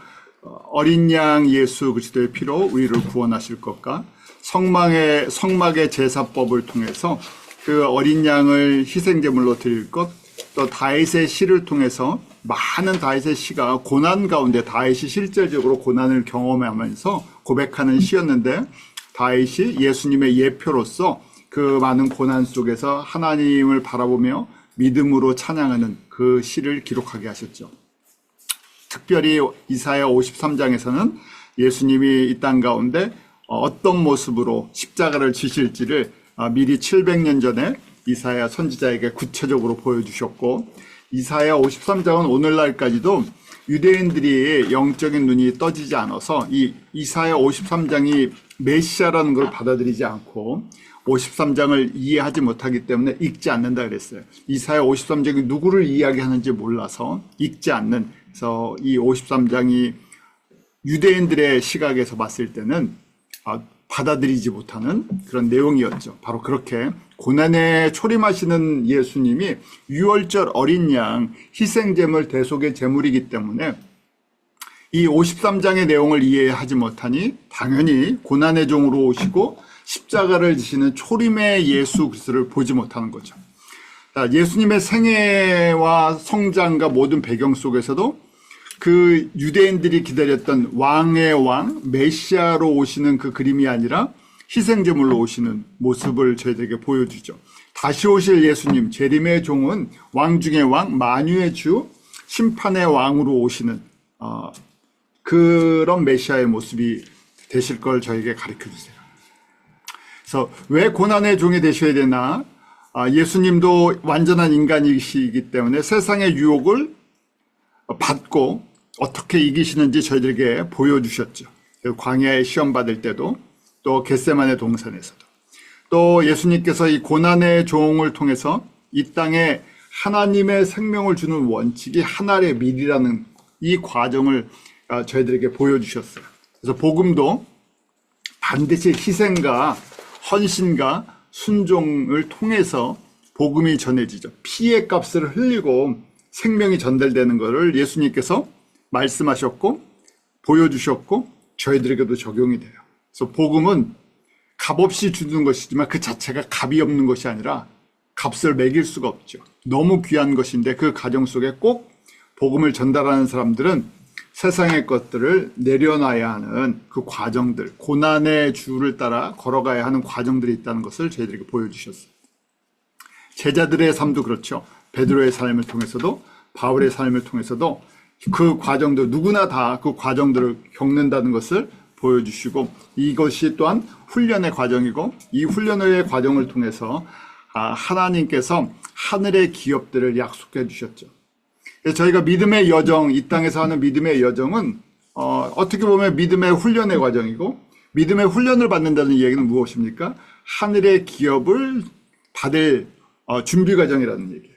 어린 양 예수 그리스도의 피로 우리를 구원하실 것과 성막의 제사법을 통해서 그 어린 양을 희생제물로 드릴 것, 또 다윗의 시를 통해서 많은 다윗의 시가 고난 가운데 다윗이 실질적으로 고난을 경험하면서 고백하는 시였는데 다윗이 예수님의 예표로서 그 많은 고난 속에서 하나님을 바라보며 믿음으로 찬양하는 그 시를 기록하게 하셨죠. 특별히 이사야 53장에서는 예수님이 이 땅 가운데 어떤 모습으로 십자가를 지실지를 미리 700년 전에 이사야 선지자에게 구체적으로 보여주셨고, 이사야 53장은 오늘날까지도 유대인들이 영적인 눈이 떠지지 않아서 이 이사야 53장이 메시아라는 걸 받아들이지 않고 53장을 이해하지 못하기 때문에 읽지 않는다 그랬어요. 이사야 53장이 누구를 이야기하는지 몰라서 읽지 않는, 그래서 이 53장이 유대인들의 시각에서 봤을 때는 받아들이지 못하는 그런 내용이었죠. 바로 그렇게 고난에 초림하시는 예수님이 유월절 어린 양 희생제물 대속의 제물이기 때문에 이 53장의 내용을 이해하지 못하니 당연히 고난의 종으로 오시고 십자가를 지시는 초림의 예수 그리스도를 보지 못하는 거죠. 예수님의 생애와 성장과 모든 배경 속에서도 그 유대인들이 기다렸던 왕의 왕 메시아로 오시는 그 그림이 아니라 희생제물로 오시는 모습을 저희들에게 보여주죠. 다시 오실 예수님, 재림의 종은 왕 중의 왕, 만유의 주, 심판의 왕으로 오시는 그런 메시아의 모습이 되실 걸 저에게 가르쳐 주세요. 그래서 왜 고난의 종이 되셔야 되나? 예수님도 완전한 인간이시기 때문에 세상의 유혹을 받고 어떻게 이기시는지 저희들에게 보여주셨죠. 광야에 시험 받을 때도, 또 겟세마네 동산에서도, 또 예수님께서 이 고난의 종을 통해서 이 땅에 하나님의 생명을 주는 원칙이 하나의 밀이라는 이 과정을 저희들에게 보여주셨어요. 그래서 복음도 반드시 희생과 헌신과 순종을 통해서 복음이 전해지죠. 피의 값을 흘리고 생명이 전달되는 것을 예수님께서 말씀하셨고 보여주셨고 저희들에게도 적용이 돼요. 그래서 복음은 값없이 주는 것이지만 그 자체가 값이 없는 것이 아니라 값을 매길 수가 없죠. 너무 귀한 것인데 그 가정 속에 꼭 복음을 전달하는 사람들은 세상의 것들을 내려놔야 하는 그 과정들, 고난의 주를 따라 걸어가야 하는 과정들이 있다는 것을 저희들에게 보여주셨어요. 제자들의 삶도 그렇죠. 베드로의 삶을 통해서도 바울의 삶을 통해서도 그 과정들, 누구나 다 그 과정들을 겪는다는 것을 보여주시고, 이것이 또한 훈련의 과정이고 이 훈련의 과정을 통해서 하나님께서 하늘의 기업들을 약속해 주셨죠. 그래서 저희가 믿음의 여정, 이 땅에서 하는 믿음의 여정은 어떻게 보면 믿음의 훈련의 과정이고, 믿음의 훈련을 받는다는 얘기는 무엇입니까? 하늘의 기업을 받을 준비 과정이라는 얘기예요.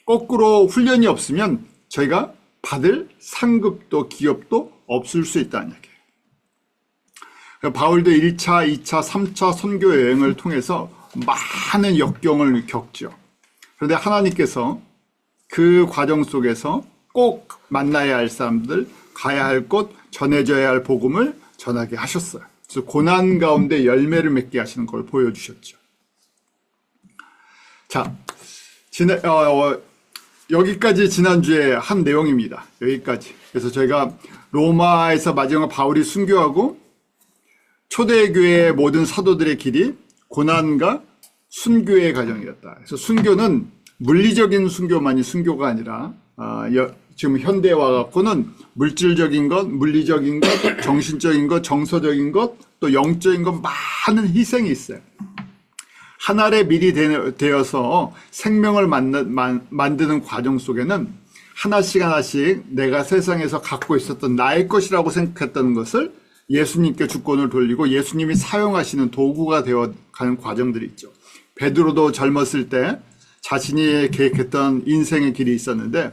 거꾸로 훈련이 없으면 저희가 받을 상급도 기업도 없을 수 있다는 얘기예요. 바울도 1차, 2차, 3차 선교 여행을 통해서 많은 역경을 겪죠. 그런데 하나님께서 그 과정 속에서 꼭 만나야 할 사람들, 가야 할 곳, 전해져야 할 복음을 전하게 하셨어요. 그래서 고난 가운데 열매를 맺게 하시는 걸 보여주셨죠. 자, 여기까지 지난주에 한 내용입니다. 여기까지. 그래서 저희가 로마에서 마지막 바울이 순교하고 초대교회의 모든 사도들의 길이 고난과 순교의 과정이었다. 그래서 순교는 물리적인 순교만이 순교가 아니라 지금 현대에 와갖고는 물질적인 것, 물리적인 것, 정신적인 것, 정서적인 것, 또 영적인 것 많은 희생이 있어요. 하나의 밀이 되어서 생명을 만드는 과정 속에는 하나씩 하나씩 내가 세상에서 갖고 있었던 나의 것이라고 생각했던 것을 예수님께 주권을 돌리고 예수님이 사용하시는 도구가 되어가는 과정들이 있죠. 베드로도 젊었을 때 자신이 계획했던 인생의 길이 있었는데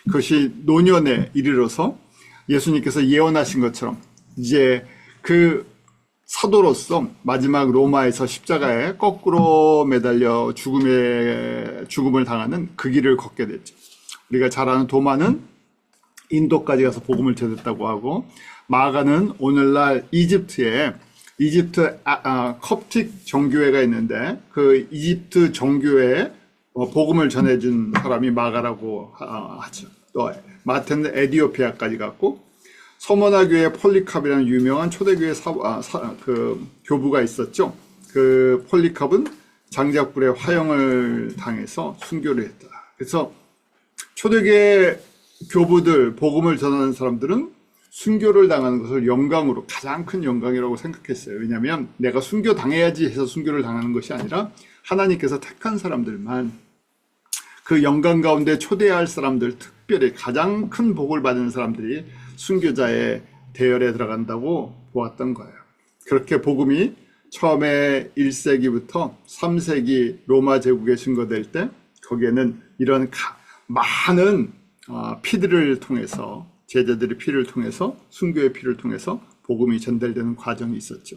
그것이 노년에 이르러서 예수님께서 예언하신 것처럼 이제 그 사도로서 마지막 로마에서 십자가에 거꾸로 매달려 죽음을 당하는 그 길을 걷게 됐죠. 우리가 잘 아는 도마는 인도까지 가서 복음을 전했다고 하고, 마가는 오늘날 이집트 컵틱 정교회가 있는데 그 이집트 정교회에 복음을 전해준 사람이 마가라고 하죠. 또 마태는 에디오피아까지 갔고, 서머나 교회 폴리캅이라는 유명한 초대교회 그 교부가 있었죠. 그 폴리캅은 장작불에 화형을 당해서 순교를 했다. 그래서 초대교회 교부들, 복음을 전하는 사람들은 순교를 당하는 것을 영광으로, 가장 큰 영광이라고 생각했어요. 왜냐하면 내가 순교 당해야지 해서 순교를 당하는 것이 아니라 하나님께서 택한 사람들만, 그 영광 가운데 초대할 사람들, 특별히 가장 큰 복을 받은 사람들이 순교자의 대열에 들어간다고 보았던 거예요. 그렇게 복음이 처음에 1세기부터 3세기 로마 제국에 증거될 때 거기에는 이런 많은 피들을 통해서, 제자들의 피를 통해서, 순교의 피를 통해서 복음이 전달되는 과정이 있었죠.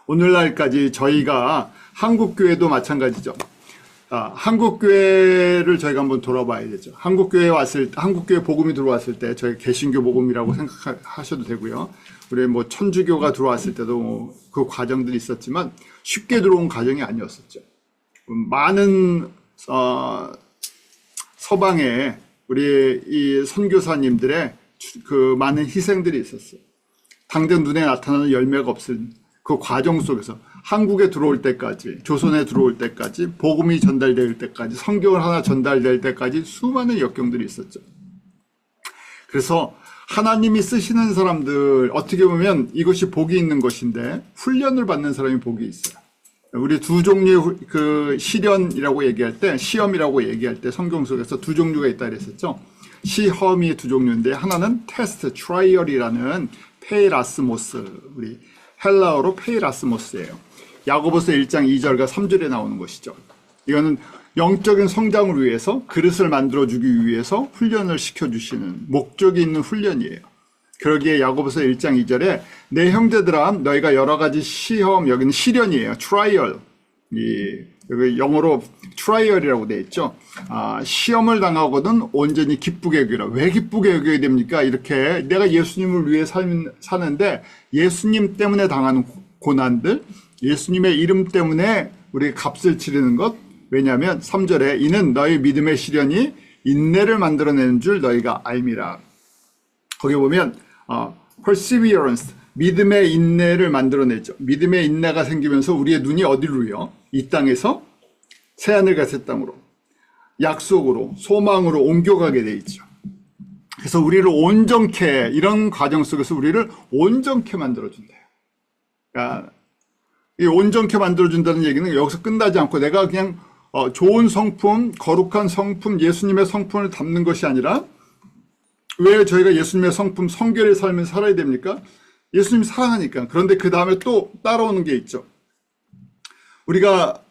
오늘날까지 저희가 한국교회도 마찬가지죠. 한국교회를 저희가 한번 돌아봐야 되죠. 한국교회 복음이 들어왔을 때 저희 개신교 복음이라고 생각하셔도 되고요. 우리 뭐 천주교가 들어왔을 때도 그 과정들이 있었지만 쉽게 들어온 과정이 아니었었죠. 많은 서방에 우리 이 선교사님들의 그 많은 희생들이 있었어요. 당장 눈에 나타나는 열매가 없을 그 과정 속에서 한국에 들어올 때까지, 조선에 들어올 때까지, 복음이 전달될 때까지, 성경을 하나 전달될 때까지 수많은 역경들이 있었죠. 그래서 하나님이 쓰시는 사람들, 어떻게 보면 이것이 복이 있는 것인데 훈련을 받는 사람이 복이 있어요. 우리 두 종류의 그 시련이라고 얘기할 때, 시험이라고 얘기할 때 성경 속에서 두 종류가 있다 그랬었죠. 시험이 두 종류인데 하나는 테스트, 트라이얼이라는 페이라스모스, 우리 헬라어로 페이라스모스예요. 야고보서 1장 2절과 3절에 나오는 것이죠. 이거는 영적인 성장을 위해서, 그릇을 만들어주기 위해서 훈련을 시켜주시는 목적이 있는 훈련이에요. 그러기에 야고보서 1장 2절에 내 형제들아 너희가 여러 가지 시험, 여기는 시련이에요. 트라이얼, 여기 영어로 트라이얼이라고 되어 있죠. 시험을 당하거든 온전히 기쁘게 여기라. 왜 기쁘게 여겨야 됩니까? 이렇게 내가 예수님을 위해 사는데 예수님 때문에 당하는 고난들, 예수님의 이름 때문에 우리 값을 치르는 것. 왜냐하면 3절에 이는 너희 믿음의 시련이 인내를 만들어내는 줄 너희가 알미라. 거기 보면 perseverance, 믿음의 인내를 만들어내죠. 믿음의 인내가 생기면서 우리의 눈이 어디로요? 이 땅에서 새하늘과 새 땅으로, 약속으로, 소망으로 옮겨가게 돼 있죠. 그래서 우리를 온전케, 이런 과정 속에서 우리를 온전케 만들어준대요. 그러니까 이 온전케 만들어준다는 얘기는 여기서 끝나지 않고 내가 그냥 좋은 성품, 거룩한 성품, 예수님의 성품을 담는 것이 아니라, 왜 저희가 예수님의 성품, 성결의 삶을 살아야 됩니까? 예수님 사랑하니까. 그런데 그 다음에 또 따라오는 게 있죠. 우리가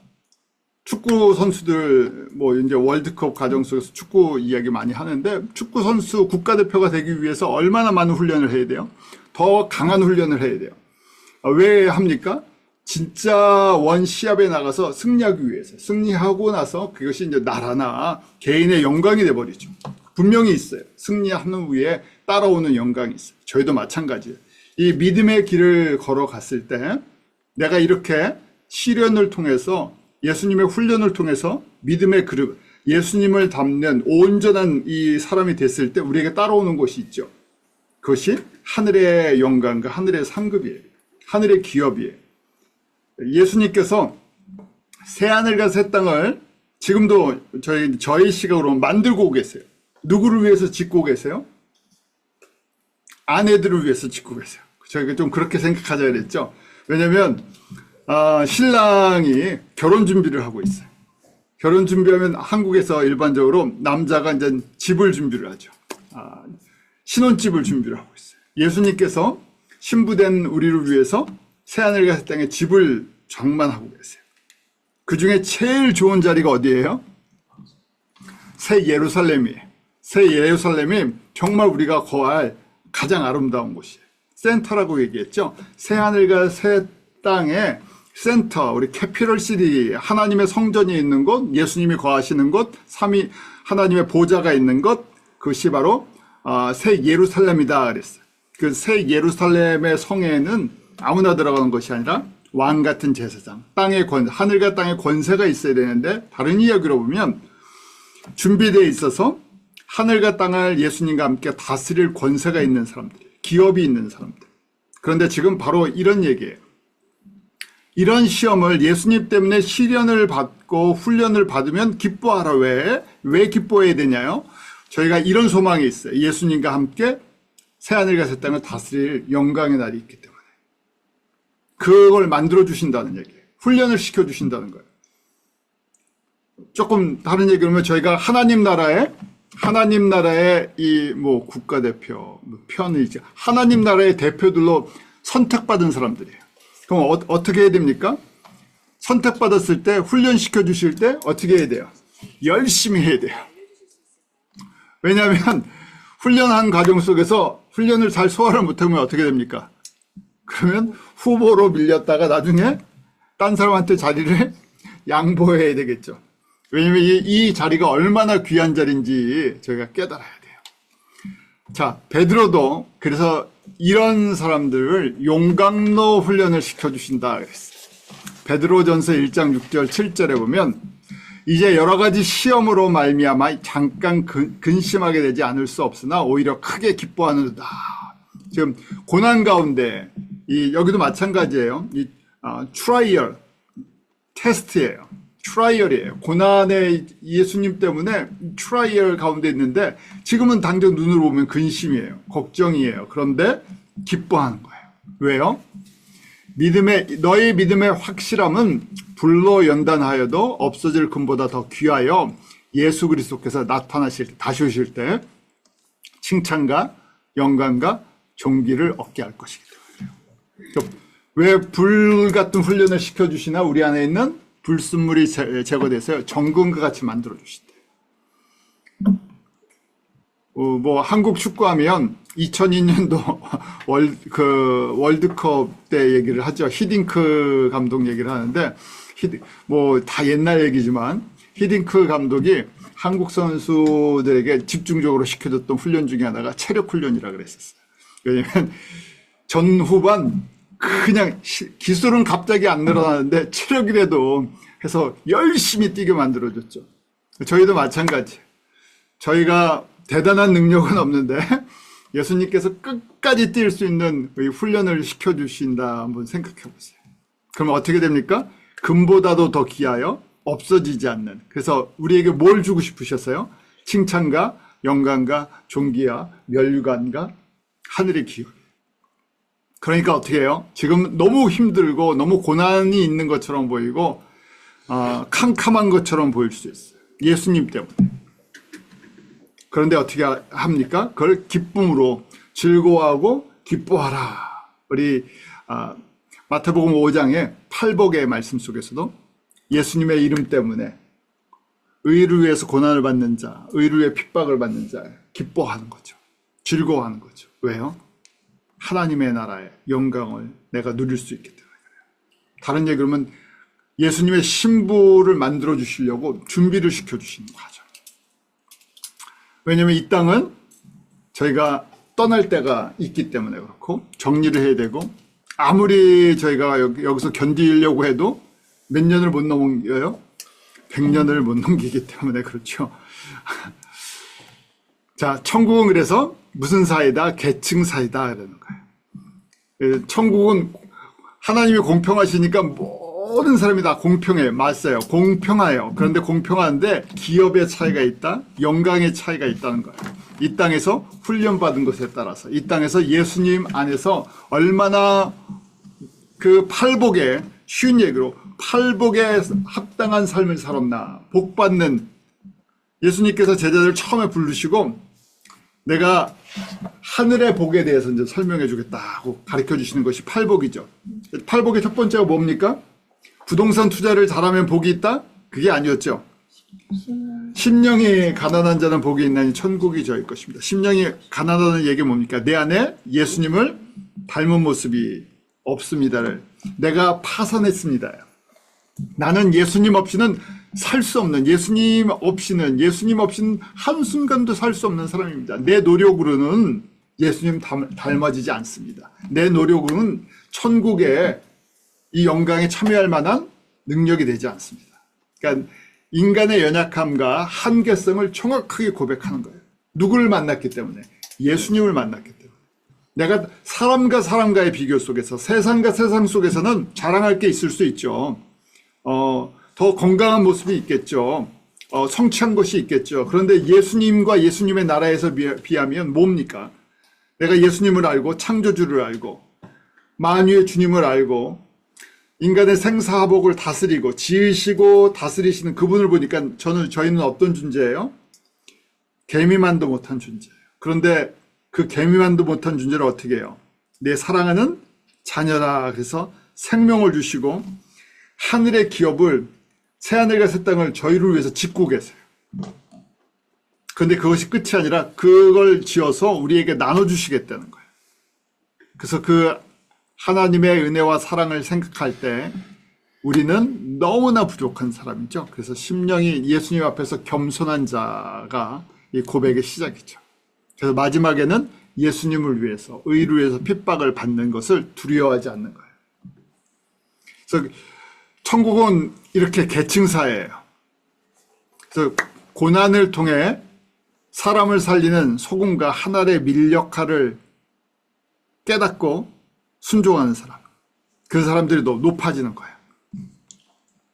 축구 선수들, 뭐 이제 월드컵 과정 속에서 축구 이야기 많이 하는데, 축구 선수 국가대표가 되기 위해서 얼마나 많은 훈련을 해야 돼요? 더 강한 훈련을 해야 돼요. 왜 합니까? 진짜 원 시합에 나가서 승리하기 위해서. 승리하고 나서 그것이 이제 나라나 개인의 영광이 돼버리죠. 분명히 있어요. 승리하는 후에 따라오는 영광이 있어요. 저희도 마찬가지예요. 이 믿음의 길을 걸어갔을 때 내가 이렇게 시련을 통해서, 예수님의 훈련을 통해서 믿음의 그릇, 예수님을 담는 온전한 이 사람이 됐을 때 우리에게 따라오는 것이 있죠. 그것이 하늘의 영광과 하늘의 상급이에요. 하늘의 기업이에요. 예수님께서 새하늘과 새 땅을 지금도 저희 시각으로 만들고 계세요. 누구를 위해서 짓고 계세요? 아내들을 위해서 짓고 계세요. 저희가 좀 그렇게 생각하자 그랬죠. 왜냐하면 신랑이 결혼 준비를 하고 있어요. 결혼 준비하면 한국에서 일반적으로 남자가 이제 집을 준비를 하죠. 신혼집을 준비를 하고 있어요. 예수님께서 신부된 우리를 위해서 새하늘 같은 땅에 집을 장만하고 계세요. 그 중에 제일 좋은 자리가 어디예요? 새 예루살렘이에요. 새 예루살렘이 정말 우리가 거할 가장 아름다운 곳이에요. 센터라고 얘기했죠. 새하늘과 새 땅의 센터, 우리 캐피럴 시티, 하나님의 성전이 있는 곳, 예수님이 거하시는 곳, 하나님의 보좌가 있는 곳, 그것이 바로 새 예루살렘이다 그랬어요. 그 새 예루살렘의 성에는 아무나 들어가는 것이 아니라 왕 같은 제사장, 하늘과 땅의 권세가 있어야 되는데, 다른 이야기로 보면 준비되어 있어서 하늘과 땅을 예수님과 함께 다스릴 권세가 있는 사람들, 기업이 있는 사람들. 그런데 지금 바로 이런 얘기예요. 이런 시험을 예수님 때문에 시련을 받고 훈련을 받으면 기뻐하라. 왜 기뻐해야 되냐요? 저희가 이런 소망이 있어요. 예수님과 함께 새하늘과 새 땅을 다스릴 영광의 날이 있기 때문에. 그걸 만들어 주신다는 얘기예요. 훈련을 시켜 주신다는 거예요. 조금 다른 얘기로 하면 저희가 하나님 나라의 이 국가대표, 편의죠. 하나님 나라의 대표들로 선택받은 사람들이에요. 그럼 어떻게 해야 됩니까? 선택받았을 때, 훈련시켜 주실 때 어떻게 해야 돼요? 열심히 해야 돼요. 왜냐하면 훈련한 과정 속에서 훈련을 잘 소화를 못하면 어떻게 됩니까? 그러면 후보로 밀렸다가 나중에 딴 사람한테 자리를 양보해야 되겠죠. 왜냐하면 이 자리가 얼마나 귀한 자리인지 저희가 깨달아야 돼요. 자, 베드로도 그래서 이런 사람들을 용광로 훈련을 시켜주신다 그랬어요. 베드로전서 1장 6절 7절에 보면 이제 여러 가지 시험으로 말미암아 잠깐 근심하게 되지 않을 수 없으나 오히려 크게 기뻐하는도다. 지금 고난 가운데 여기도 마찬가지예요. 트라이얼 테스트예요. 트라이얼이에요. 고난의 예수님 때문에 트라이얼 가운데 있는데 지금은 당장 눈으로 보면 근심이에요. 걱정이에요. 그런데 기뻐하는 거예요. 왜요? 너의 믿음의 확실함은 불로 연단하여도 없어질 금보다 더 귀하여 예수 그리스도께서 나타나실 때, 다시 오실 때 칭찬과 영광과 존귀를 얻게 할 것이기 때문에요. 왜 불 같은 훈련을 시켜주시나? 우리 안에 있는 불순물이 제거돼서 정금과 같이 만들어주신대요. 한국 축구하면 2002년도 월드컵 때 얘기를 하죠. 히딩크 감독 얘기를 하는데, 다 옛날 얘기지만, 히딩크 감독이 한국 선수들에게 집중적으로 시켜줬던 훈련 중에 하나가 체력 훈련이라 그랬었어요. 왜냐면, 전후반, 그냥 기술은 갑자기 안 늘어나는데 체력이라도 해서 열심히 뛰게 만들어줬죠. 저희도 마찬가지예요. 저희가 대단한 능력은 없는데 예수님께서 끝까지 뛸 수 있는 훈련을 시켜주신다 한번 생각해 보세요. 그럼 어떻게 됩니까? 금보다도 더 귀하여 없어지지 않는. 그래서 우리에게 뭘 주고 싶으셨어요? 칭찬과 영광과 존귀와 멸류관과 하늘의 기업. 그러니까 어떻게 해요? 지금 너무 힘들고 너무 고난이 있는 것처럼 보이고 캄캄한 것처럼 보일 수 있어요. 예수님 때문에. 그런데 어떻게 합니까? 그걸 기쁨으로 즐거워하고 기뻐하라. 우리 마태복음 5장의 팔복의 말씀 속에서도 예수님의 이름 때문에 의를 위해서 고난을 받는 자, 의를 위해 핍박을 받는 자 기뻐하는 거죠. 즐거워하는 거죠. 왜요? 하나님의 나라의 영광을 내가 누릴 수 있기 때문에 그래요. 다른 얘기로 하면 예수님의 신부를 만들어 주시려고 준비를 시켜주시는 과정. 왜냐하면 이 땅은 저희가 떠날 때가 있기 때문에 그렇고 정리를 해야 되고 아무리 저희가 여기서 견디려고 해도 몇 년을 못 넘겨요? 100년을 못 넘기기 때문에 그렇죠. 자, 천국은 그래서 무슨 사이다? 계층 사이다 이러는 거예요. 천국은 하나님이 공평하시니까 모든 사람이 다 공평해요. 맞아요. 공평해요. 그런데 공평한데 기업의 차이가 있다, 영광의 차이가 있다는 거예요. 이 땅에서 훈련받은 것에 따라서, 이 땅에서 예수님 안에서 얼마나 그 팔복에 쉬운 얘기로 팔복에 합당한 삶을 살았나? 복받는 예수님께서 제자들을 처음에 부르시고 내가 하늘의 복에 대해서 이제 설명해 주겠다고 가르쳐 주시는 것이 팔복이죠. 팔복의 첫 번째가 뭡니까? 부동산 투자를 잘하면 복이 있다? 그게 아니었죠. 심령이 가난한 자는 복이 있나니 천국이 저희 것입니다. 심령이 가난하다는 얘기가 뭡니까? 내 안에 예수님을 닮은 모습이 없습니다를 내가 파산했습니다. 나는 예수님 없이는 살 수 없는, 예수님 없이는 한순간도 살 수 없는 사람입니다. 내 노력으로는 예수님 닮아지지 않습니다. 내 노력으로는 천국의 이 영광에 참여할 만한 능력이 되지 않습니다. 그러니까 인간의 연약함과 한계성을 정확하게 고백하는 거예요. 누구를 만났기 때문에? 예수님을 만났기 때문에. 내가 사람과 사람과의 비교 속에서, 세상과 세상 속에서는 자랑할 게 있을 수 있죠. 더 건강한 모습이 있겠죠. 성취한 것이 있겠죠. 그런데 예수님과 예수님의 나라에서 비하면 뭡니까? 내가 예수님을 알고 창조주를 알고 만유의 주님을 알고 인간의 생사화복을 다스리고 지으시고 다스리시는 그분을 보니까 저희는 어떤 존재예요? 개미만도 못한 존재예요. 그런데 그 개미만도 못한 존재를 어떻게 해요? 내 사랑하는 자녀라 그래서 생명을 주시고 하늘의 기업을 새하늘과 새 땅을 저희를 위해서 짓고 계세요. 그런데 그것이 끝이 아니라 그걸 지어서 우리에게 나눠주시겠다는 거예요. 그래서 그 하나님의 은혜와 사랑을 생각할 때 우리는 너무나 부족한 사람이죠. 그래서 심령이 예수님 앞에서 겸손한 자가 이 고백의 시작이죠. 그래서 마지막에는 예수님을 위해서, 의를 위해서 핍박을 받는 것을 두려워하지 않는 거예요. 그래서 천국은 이렇게 계층사예요. 그래서 고난을 통해 사람을 살리는 소금과 하늘의 밀력화를 깨닫고 순종하는 사람. 그 사람들이 높아지는 거예요.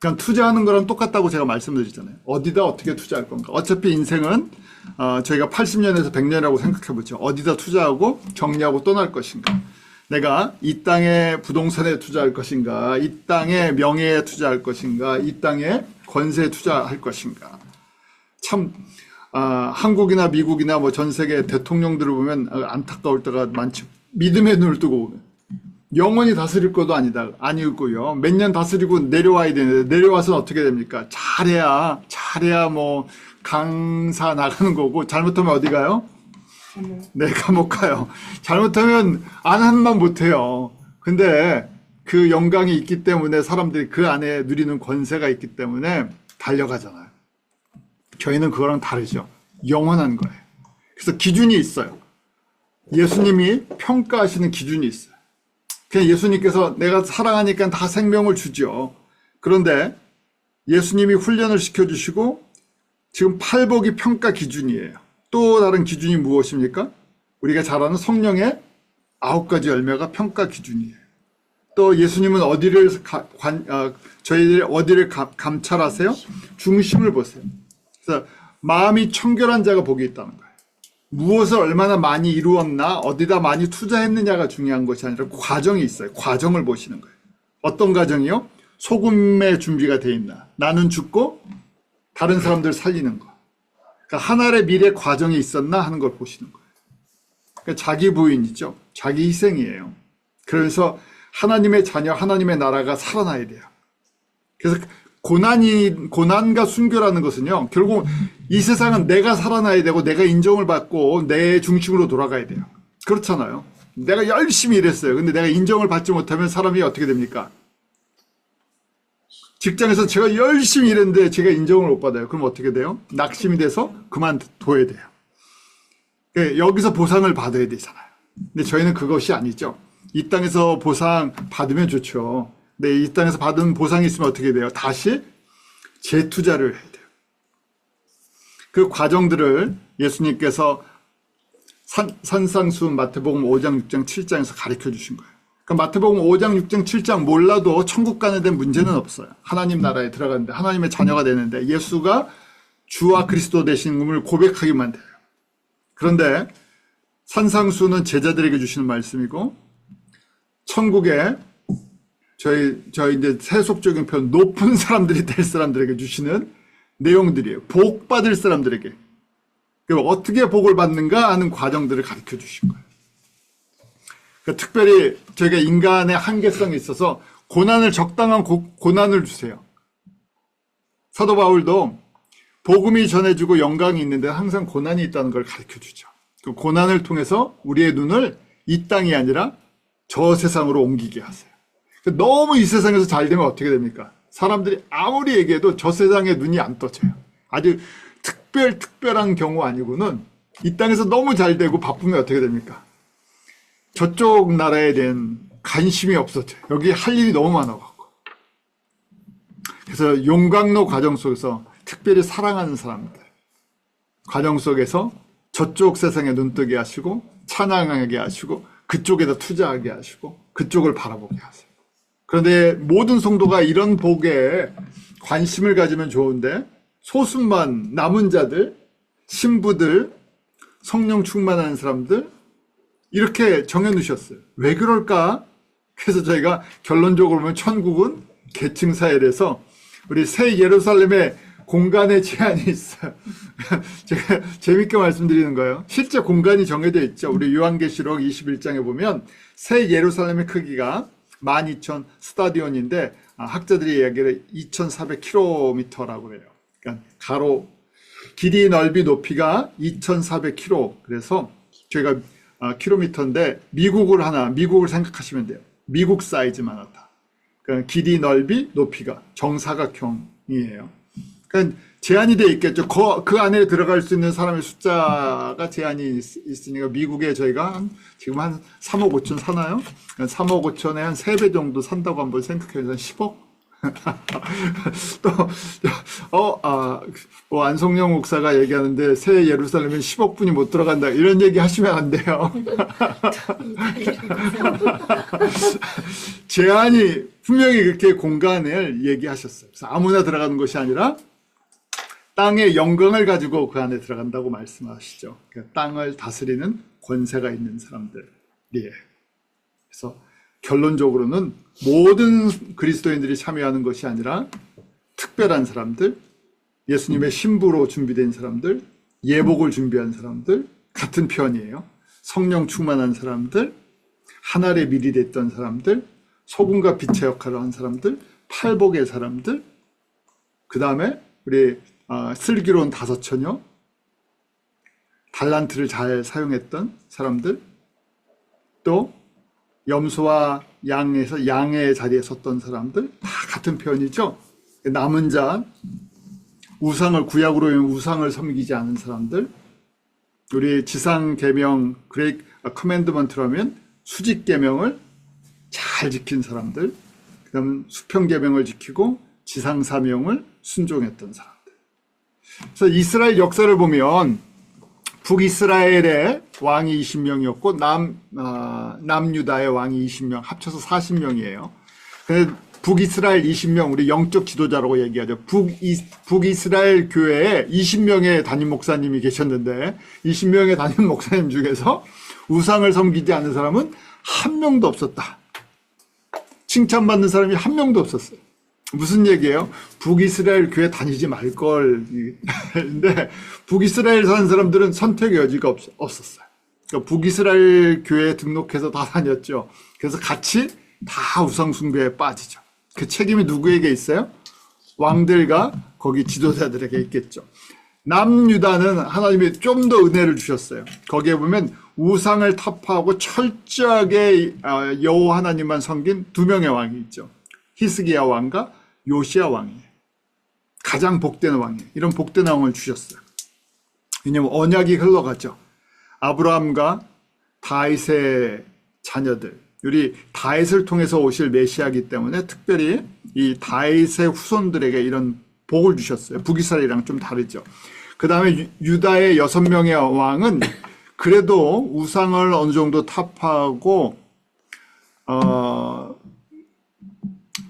그냥 투자하는 거랑 똑같다고 제가 말씀드렸잖아요. 어디다 어떻게 투자할 건가. 어차피 인생은 저희가 80년에서 100년이라고 생각해보죠. 어디다 투자하고 정리하고 떠날 것인가. 내가 이 땅의 부동산에 투자할 것인가, 이 땅의 명예에 투자할 것인가, 이 땅의 권세에 투자할 것인가. 참 한국이나 미국이나 뭐 전 세계 대통령들을 보면 안타까울 때가 많죠. 믿음의 눈을 뜨고 보면 영원히 다스릴 것도 아니고요. 몇 년 다스리고 내려와야 되는데 내려와서 어떻게 됩니까? 잘해야 뭐 강사 나가는 거고 잘못하면 어디 가요? 네, 감옥 가요. 잘못하면 안 한만 못해요. 근데 그 영광이 있기 때문에 사람들이 그 안에 누리는 권세가 있기 때문에 달려가잖아요. 저희는 그거랑 다르죠. 영원한 거예요. 그래서 기준이 있어요. 예수님이 평가하시는 기준이 있어요. 그냥 예수님께서 내가 사랑하니까 다 생명을 주죠. 그런데 예수님이 훈련을 시켜주시고 지금 팔복이 평가 기준이에요. 또 다른 기준이 무엇입니까? 우리가 잘 아는 성령의 9가지 열매가 평가 기준이에요. 또 예수님은 저희들이 어디를 감찰하세요? 중심을 보세요. 그래서 마음이 청결한 자가 복이 있다는 거예요. 무엇을 얼마나 많이 이루었나, 어디다 많이 투자했느냐가 중요한 것이 아니라 과정이 있어요. 과정을 보시는 거예요. 어떤 과정이요? 소금의 준비가 돼 있나. 나는 죽고 다른 사람들 살리는 거. 그러니까 하나의 미래 과정이 있었나 하는 걸 보시는 거예요. 그러니까 자기 부인이죠. 자기 희생이에요. 그래서 하나님의 자녀, 하나님의 나라가 살아나야 돼요. 그래서 고난과 순교라는 것은요, 결국 이 세상은 내가 살아나야 되고 내가 인정을 받고 내 중심으로 돌아가야 돼요. 그렇잖아요. 내가 열심히 일했어요. 근데 내가 인정을 받지 못하면 사람이 어떻게 됩니까? 직장에서 제가 열심히 일했는데 제가 인정을 못 받아요. 그럼 어떻게 돼요? 낙심이 돼서 그만둬야 돼요. 여기서 보상을 받아야 되잖아요. 근데 저희는 그것이 아니죠. 이 땅에서 보상 받으면 좋죠. 근데 이 땅에서 받은 보상이 있으면 어떻게 돼요? 다시 재투자를 해야 돼요. 그 과정들을 예수님께서 산상수훈 마태복음 5장, 6장, 7장에서 가르쳐 주신 거예요. 그러니까 마태복음 5장, 6장, 7장 몰라도 천국 가는 데 문제는 없어요. 하나님 나라에 들어가는데, 하나님의 자녀가 되는데 예수가 주와 그리스도 되신 분을 고백하기만 돼요. 그런데 산상수훈은 제자들에게 주시는 말씀이고 천국에 저희 이제 세속적인 표현, 높은 사람들이 될 사람들에게 주시는 내용들이에요. 복 받을 사람들에게. 어떻게 복을 받는가 하는 과정들을 가르쳐 주신 거예요. 그러니까 특별히 저희가 인간의 한계성이 있어서 고난을, 적당한 고난을 주세요. 사도 바울도 복음이 전해지고 영광이 있는데 항상 고난이 있다는 걸 가르쳐 주죠. 그 고난을 통해서 우리의 눈을 이 땅이 아니라 저 세상으로 옮기게 하세요. 너무 이 세상에서 잘 되면 어떻게 됩니까? 사람들이 아무리 얘기해도 저 세상에 눈이 안 떠져요. 아주 특별한 경우 아니고는 이 땅에서 너무 잘 되고 바쁘면 어떻게 됩니까? 저쪽 나라에 대한 관심이 없어져요. 여기 할 일이 너무 많아갖고. 그래서 용광로 과정 속에서 특별히 사랑하는 사람들 과정 속에서 저쪽 세상에 눈뜨게 하시고 찬양하게 하시고 그쪽에다 투자하게 하시고 그쪽을 바라보게 하세요. 그런데 모든 성도가 이런 복에 관심을 가지면 좋은데 소수만 남은 자들, 신부들, 성령 충만한 사람들 이렇게 정해놓으셨어요. 왜 그럴까? 그래서 저희가 결론적으로 보면 천국은 계층 사회라서 우리 새 예루살렘에 공간의 제한이 있어요. 제가 재밌게 말씀드리는 거예요. 실제 공간이 정해져 있죠. 우리 요한계시록 21장에 보면 새 예루살렘의 크기가 12,000 스타디온인데 학자들이 이야기를 2,400km라고 해요. 그러니까 길이 넓이 높이가 2,400km. 그래서 저희가 킬로미터인데 미국을 생각하시면 돼요. 미국 사이즈만 하다. 그러니까 길이 넓이 높이가 정사각형이에요. 그러니까 제한이 돼 있겠죠. 그 안에 들어갈 수 있는 사람의 숫자가 제한이 있으니까 미국에 저희가 지금 한 3억 5천 사나요? 3억 5천에 한 3배 정도 산다고 한번 생각해보면 10억? 또, 안성령 목사가 얘기하는데 새 예루살렘에 10억 분이 못 들어간다. 이런 얘기 하시면 안 돼요. 제한이 분명히 그렇게 공간을 얘기하셨어요. 그래서 아무나 들어가는 것이 아니라 땅의 영광을 가지고 그 안에 들어간다고 말씀하시죠. 그러니까 땅을 다스리는 권세가 있는 사람들. 예. 그래서 결론적으로는 모든 그리스도인들이 참여하는 것이 아니라 특별한 사람들, 예수님의 신부로 준비된 사람들, 예복을 준비한 사람들, 같은 편이에요. 성령 충만한 사람들, 하늘에 미리 됐던 사람들, 소금과 빛의 역할을 한 사람들, 팔복의 사람들, 그 다음에 우리 슬기로운 5처녀, 달란트를 잘 사용했던 사람들, 또 염소와 양에서 양의 자리에 섰던 사람들, 다 같은 편이죠. 남은 자, 구약으로 보면 우상을 섬기지 않은 사람들, 우리 지상 계명, 그레이트 커맨드먼트라면 수직 계명을 잘 지킨 사람들, 그다음 수평 계명을 지키고 지상 사명을 순종했던 사람들. 그래서 이스라엘 역사를 보면 북이스라엘의 왕이 20명이었고 남유다의 왕이 20명, 합쳐서 40명이에요. 북이스라엘 20명, 우리 영적 지도자라고 얘기하죠. 북이스라엘 교회에 20명의 담임 목사님이 계셨는데 20명의 담임 목사님 중에서 우상을 섬기지 않는 사람은 한 명도 없었다. 칭찬받는 사람이 한 명도 없었어요. 무슨 얘기예요? 북이스라엘 교회 다니지 말걸. 근데 북이스라엘 사는 사람들은 선택의 여지가 없었어요. 그러니까 북이스라엘 교회에 등록해서 다 다녔죠. 그래서 같이 다 우상 숭배에 빠지죠. 그 책임이 누구에게 있어요? 왕들과 거기 지도자들에게 있겠죠. 남유다는 하나님이 좀 더 은혜를 주셨어요. 거기에 보면 우상을 타파하고 철저하게 여호와 하나님만 섬긴 2명의 왕이 있죠. 히스기야 왕과 요시야 왕이에요. 가장 복된 왕이에요. 이런 복된 왕을 주셨어요. 왜냐하면 언약이 흘러가죠. 아브라함과 다윗의 자녀들, 우리 다윗을 통해서 오실 메시아이기 때문에 특별히 이 다윗의 후손들에게 이런 복을 주셨어요. 북이스라엘이랑 좀 다르죠. 그 다음에 유다의 6명의 왕은 그래도 우상을 어느 정도 타파하고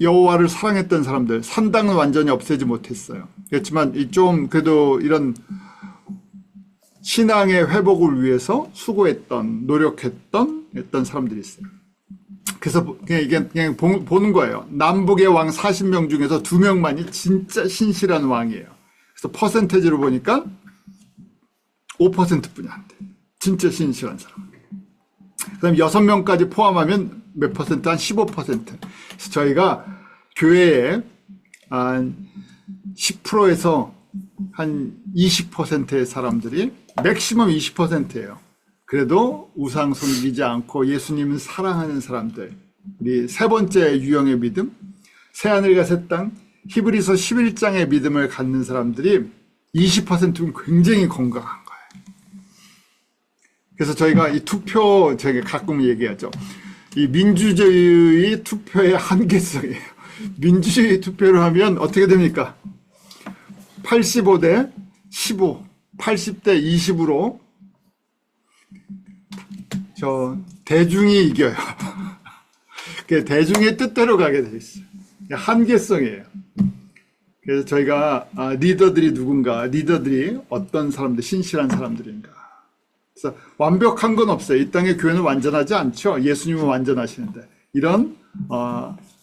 여호와를 사랑했던 사람들, 산당은 완전히 없애지 못했어요. 그렇지만 좀 그래도 이런 신앙의 회복을 위해서 수고했던, 노력했던 사람들이 있어요. 그래서 이게 그냥 보는 거예요. 남북의 왕 40명 중에서 2명만이 진짜 신실한 왕이에요. 그래서 퍼센테이지로 보니까 5%뿐이 안 돼. 진짜 신실한 사람. 그다음 6명까지 포함하면 몇 퍼센트? 한 15%. 그래서 저희가 교회에 한 10%에서 한 20%의 사람들이 맥시멈 20%예요. 그래도 우상 섬기지 않고 예수님을 사랑하는 사람들. 우리 세 번째 유형의 믿음, 새하늘과 새 땅, 히브리서 11장의 믿음을 갖는 사람들이 20%는 굉장히 건강한 거예요. 그래서 저희가 이 투표, 저희가 가끔 얘기하죠. 이 민주주의 투표의 한계성이에요. 민주주의 투표를 하면 어떻게 됩니까? 85대 15, 80대 20으로 대중이 이겨요. 대중의 뜻대로 가게 돼 있어요. 한계성이에요. 그래서 저희가 리더들이 누군가, 리더들이 어떤 사람들, 신실한 사람들인가. 그래서 완벽한 건 없어요. 이 땅의 교회는 완전하지 않죠. 예수님은 완전하시는데 이런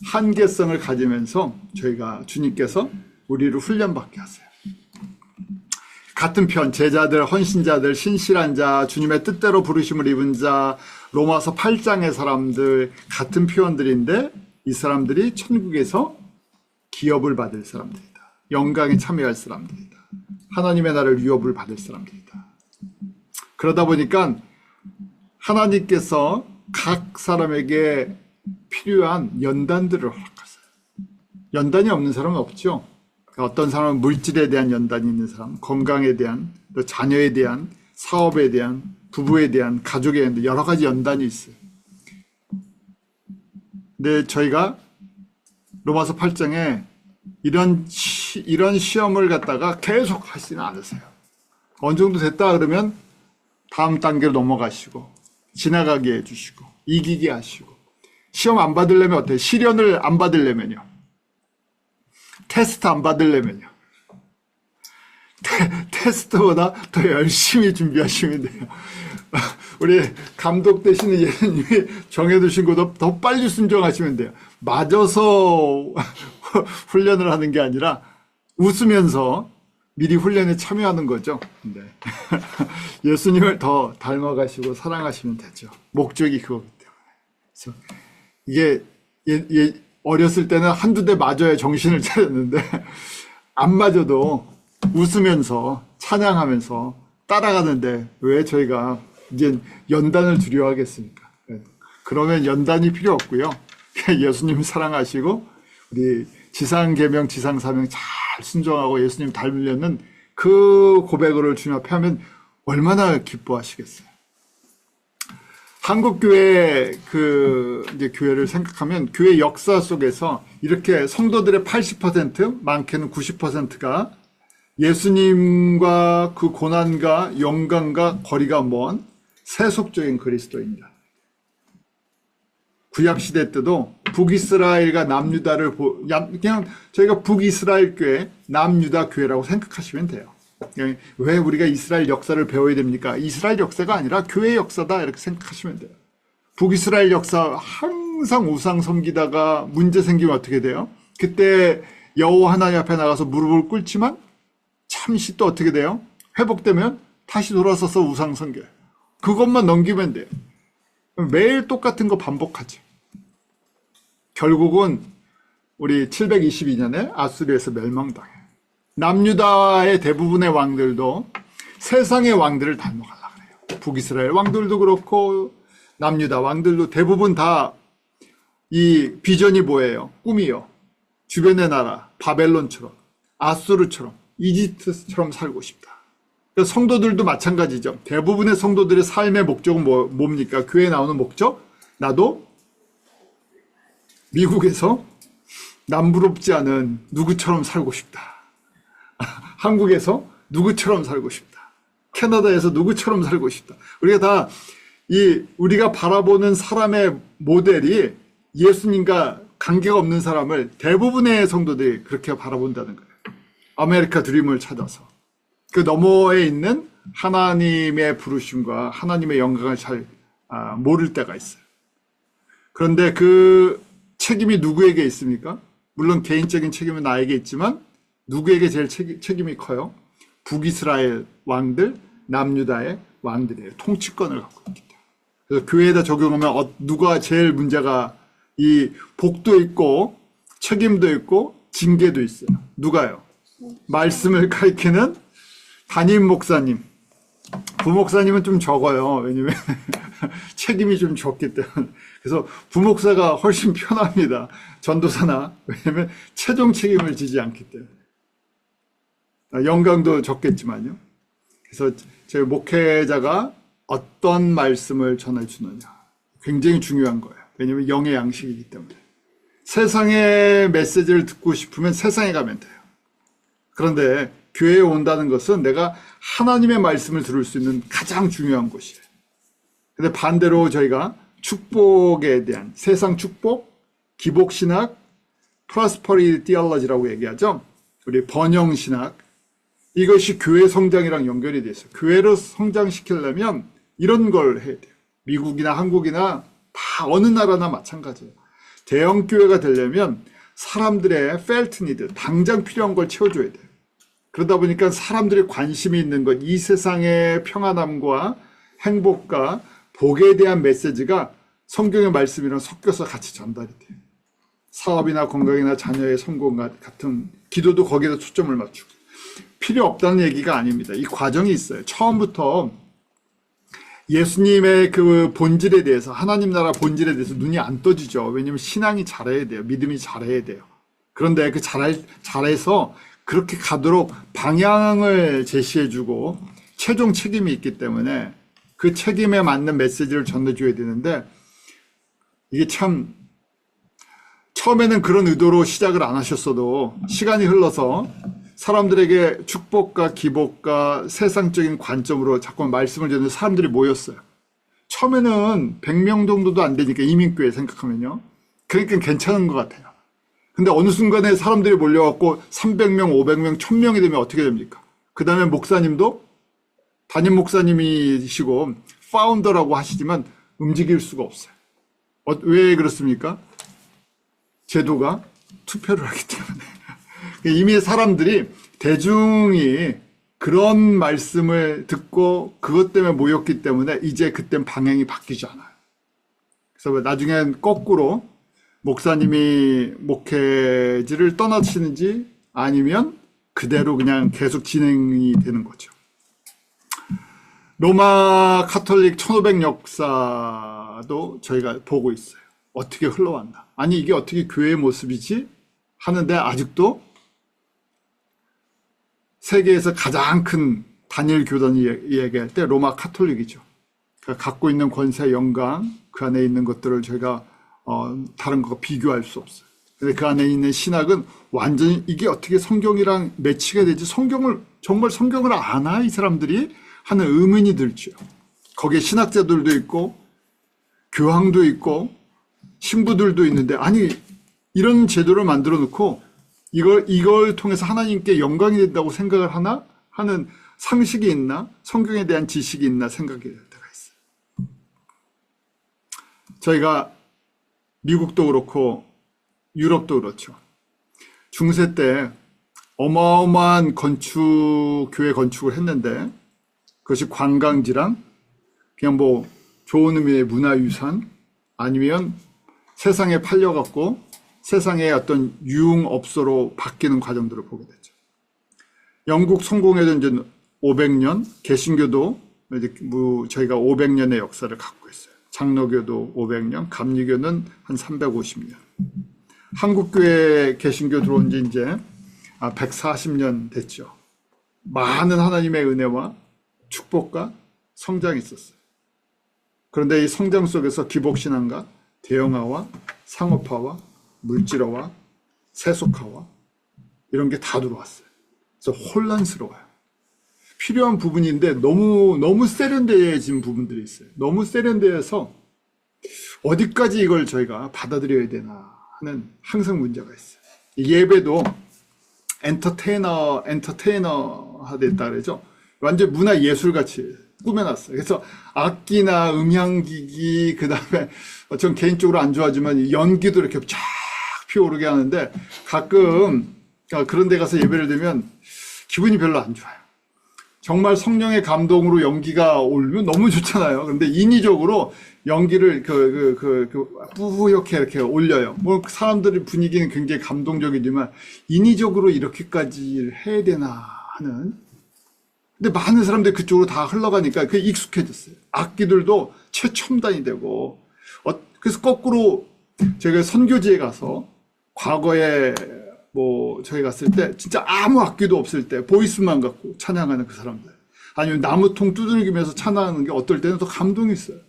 한계성을 가지면서 저희가 주님께서 우리를 훈련받게 하세요. 같은 편, 제자들, 헌신자들, 신실한 자, 주님의 뜻대로 부르심을 입은 자, 로마서 8장의 사람들, 같은 표현들인데 이 사람들이 천국에서 기업을 받을 사람들이다. 영광에 참여할 사람들이다. 하나님의 나라를 유업을 받을 사람들이다. 그러다 보니까 하나님께서 각 사람에게 필요한 연단들을 허락하세요. 연단이 없는 사람은 없죠. 어떤 사람은 물질에 대한 연단이 있는 사람, 건강에 대한, 또 자녀에 대한, 사업에 대한, 부부에 대한, 가족에 대한 여러 가지 연단이 있어요. 근데 저희가 로마서 8장에 이런 시험을 갖다가 계속 하시지는 않으세요. 어느 정도 됐다 그러면 다음 단계로 넘어가시고, 지나가게 해주시고, 이기게 하시고, 시험 안 받으려면 어때요? 시련을 안 받으려면요. 테스트 안 받으려면요. 테스트보다 더 열심히 준비하시면 돼요. 우리 감독 되시는 예수님이 정해두신 것도 더 빨리 순종하시면 돼요. 맞아서 훈련을 하는 게 아니라 웃으면서 미리 훈련에 참여하는 거죠. 네. 예수님을 더 닮아가시고 사랑하시면 되죠. 목적이 그거기 때문에. 그래서 이게 어렸을 때는 한두 대 맞아야 정신을 차렸는데 안 맞아도 웃으면서 찬양하면서 따라가는데 왜 저희가 이제 연단을 두려워하겠습니까? 그러면 연단이 필요 없고요. 예수님 사랑하시고 우리 지상계명 지상사명 잘 순종하고 예수님 닮으려는 그 고백을 주님 앞에 하면 얼마나 기뻐하시겠어요. 한국교회 이제 교회를 생각하면 교회 역사 속에서 이렇게 성도들의 80%, 많게는 90%가 예수님과 그 고난과 영광과 거리가 먼 세속적인 그리스도입니다. 구약시대 때도 북이스라엘과 남유다를 그냥 저희가 북이스라엘 교회, 남유다 교회라고 생각하시면 돼요. 왜 우리가 이스라엘 역사를 배워야 됩니까? 이스라엘 역사가 아니라 교회 역사다 이렇게 생각하시면 돼요. 북이스라엘 역사 항상 우상 섬기다가 문제 생기면 어떻게 돼요? 그때 여호와 하나님 앞에 나가서 무릎을 꿇지만 잠시 또 어떻게 돼요? 회복되면 다시 돌아서서 우상 섬겨요. 그것만 넘기면 돼요. 매일 똑같은 거 반복하죠. 결국은 우리 722년에 아수르에서 멸망당해요. 남유다의 대부분의 왕들도 세상의 왕들을 닮아가려고 그래요. 북이스라엘 왕들도 그렇고 남유다 왕들도 대부분 다 이 비전이 뭐예요? 꿈이요. 주변의 나라 바벨론처럼 아수르처럼 이집트처럼 살고 싶다. 성도들도 마찬가지죠. 대부분의 성도들의 삶의 목적은 뭡니까? 교회에 나오는 목적? 나도 미국에서 남부럽지 않은 누구처럼 살고 싶다. 한국에서 누구처럼 살고 싶다. 캐나다에서 누구처럼 살고 싶다. 우리가 다 우리가 바라보는 사람의 모델이 예수님과 관계가 없는 사람을 대부분의 성도들이 그렇게 바라본다는 거예요. 아메리카 드림을 찾아서. 그 너머에 있는 하나님의 부르심과 하나님의 영광을 잘 모를 때가 있어요. 그런데 그 책임이 누구에게 있습니까? 물론 개인적인 책임은 나에게 있지만 누구에게 제일 책임이 커요? 북이스라엘 왕들, 남유다의 왕들이에요. 통치권을 갖고 있기 때문에. 그래서 교회에다 적용하면 누가 제일 문제가 이 복도 있고 책임도 있고 징계도 있어요. 누가요? 말씀을 가리키는 담임 목사님. 부목사님은 좀 적어요. 왜냐면 책임이 좀 적기 때문에. 그래서 부목사가 훨씬 편합니다. 전도사나. 왜냐면 최종 책임을 지지 않기 때문에. 영광도 적겠지만요. 그래서 저희 목회자가 어떤 말씀을 전해주느냐. 굉장히 중요한 거예요. 왜냐면 영의 양식이기 때문에. 세상의 메시지를 듣고 싶으면 세상에 가면 돼요. 그런데 교회에 온다는 것은 내가 하나님의 말씀을 들을 수 있는 가장 중요한 곳이에요. 근데 반대로 저희가 축복에 대한 세상 축복, 기복신학, 프로스퍼리티 티올로지라고 얘기하죠. 우리 번영신학. 이것이 교회 성장이랑 연결이 돼 있어요. 교회를 성장시키려면 이런 걸 해야 돼요. 미국이나 한국이나 다 어느 나라나 마찬가지예요. 대형 교회가 되려면 사람들의 felt need, 당장 필요한 걸 채워줘야 돼요. 그러다 보니까 사람들이 관심이 있는 것, 이 세상의 평안함과 행복과 복에 대한 메시지가 성경의 말씀이랑 섞여서 같이 전달이 돼요. 사업이나 건강이나 자녀의 성공 같은 기도도 거기에다 초점을 맞추고. 필요 없다는 얘기가 아닙니다. 이 과정이 있어요. 처음부터 예수님의 그 본질에 대해서, 하나님 나라 본질에 대해서 눈이 안 떠지죠. 왜냐하면 신앙이 잘해야 돼요. 믿음이 잘해야 돼요. 그런데 그 잘해서 그렇게 가도록 방향을 제시해주고 최종 책임이 있기 때문에 그 책임에 맞는 메시지를 전해줘야 되는데, 이게 참 처음에는 그런 의도로 시작을 안 하셨어도 시간이 흘러서 사람들에게 축복과 기복과 세상적인 관점으로 자꾸 말씀을 전하는 사람들이 모였어요. 처음에는 100명 정도도 안 되니까, 이민교회 생각하면요. 그러니까 괜찮은 것 같아요. 근데 어느 순간에 사람들이 몰려갖고 300명, 500명, 1000명이 되면 어떻게 됩니까? 그 다음에 목사님도 담임 목사님이시고 파운더라고 하시지만 움직일 수가 없어요. 왜 그렇습니까? 제도가 투표를 하기 때문에. 이미 사람들이, 대중이 그런 말씀을 듣고 그것 때문에 모였기 때문에 이제 그땐 방향이 바뀌지 않아요. 그래서 나중엔 거꾸로 목사님이 목회지를 떠나시는지 아니면 그대로 그냥 계속 진행이 되는 거죠. 로마 카톨릭 1500 역사도 저희가 보고 있어요. 어떻게 흘러왔나. 아니 이게 어떻게 교회의 모습이지? 하는데 아직도 세계에서 가장 큰 단일 교단이 얘기할 때 로마 카톨릭이죠. 그러니까 갖고 있는 권세, 영광, 그 안에 있는 것들을 저희가 다른 것과 비교할 수 없어요. 근데 그 안에 있는 신학은 완전히 이게 어떻게 성경이랑 매치가 되지? 정말 성경을 아나? 이 사람들이 하는 의문이 들죠. 거기에 신학자들도 있고 교황도 있고 신부들도 있는데, 아니 이런 제도를 만들어 놓고 이걸 통해서 하나님께 영광이 된다고 생각을 하나? 하는 상식이 있나? 성경에 대한 지식이 있나? 생각이 될 때가 있어요. 저희가 미국도 그렇고 유럽도 그렇죠. 중세 때 어마어마한 교회 건축을 했는데 그것이 관광지랑 그냥 뭐 좋은 의미의 문화유산 아니면 세상에 팔려갖고 세상의 어떤 유흥업소로 바뀌는 과정들을 보게 되죠. 영국 성공회도 이제 500년, 개신교도 저희가 500년의 역사를 갖고 있어요. 장로교도 500년, 감리교는 한 350년. 한국교회 개신교 들어온 지 이제 140년 됐죠. 많은 하나님의 은혜와 축복과 성장이 있었어요. 그런데 이 성장 속에서 기복신앙과 대형화와 상업화와 물질화와 세속화와 이런 게 다 들어왔어요. 그래서 혼란스러워요. 필요한 부분인데 너무 세련되어진 부분들이 있어요. 너무 세련되어서 어디까지 이걸 저희가 받아들여야 되나 하는 항상 문제가 있어요. 예배도 엔터테이너화 됐다 그러죠. 완전 문화 예술 같이 꾸며놨어요. 그래서 악기나 음향기기, 그 다음에 전 개인적으로 안 좋아하지만 연기도 이렇게 쫙 피어오르게 하는데 가끔 그런 데 가서 예배를 드리면 기분이 별로 안 좋아요. 정말 성령의 감동으로 연기가 오르면 너무 좋잖아요. 그런데 인위적으로 연기를 뿌옇게 이렇게 올려요. 뭐 사람들의 분위기는 굉장히 감동적이지만 인위적으로 이렇게까지 해야 되나 하는. 근데 많은 사람들이 그쪽으로 다 흘러가니까 그게 익숙해졌어요. 악기들도 최첨단이 되고. 그래서 거꾸로 제가 선교지에 가서 과거에 뭐 저희 갔을 때 진짜 아무 악기도 없을 때 보이스만 갖고 찬양하는 그 사람들, 아니면 나무통 두들기면서 찬양하는 게 어떨 때는 또 감동이 있어요.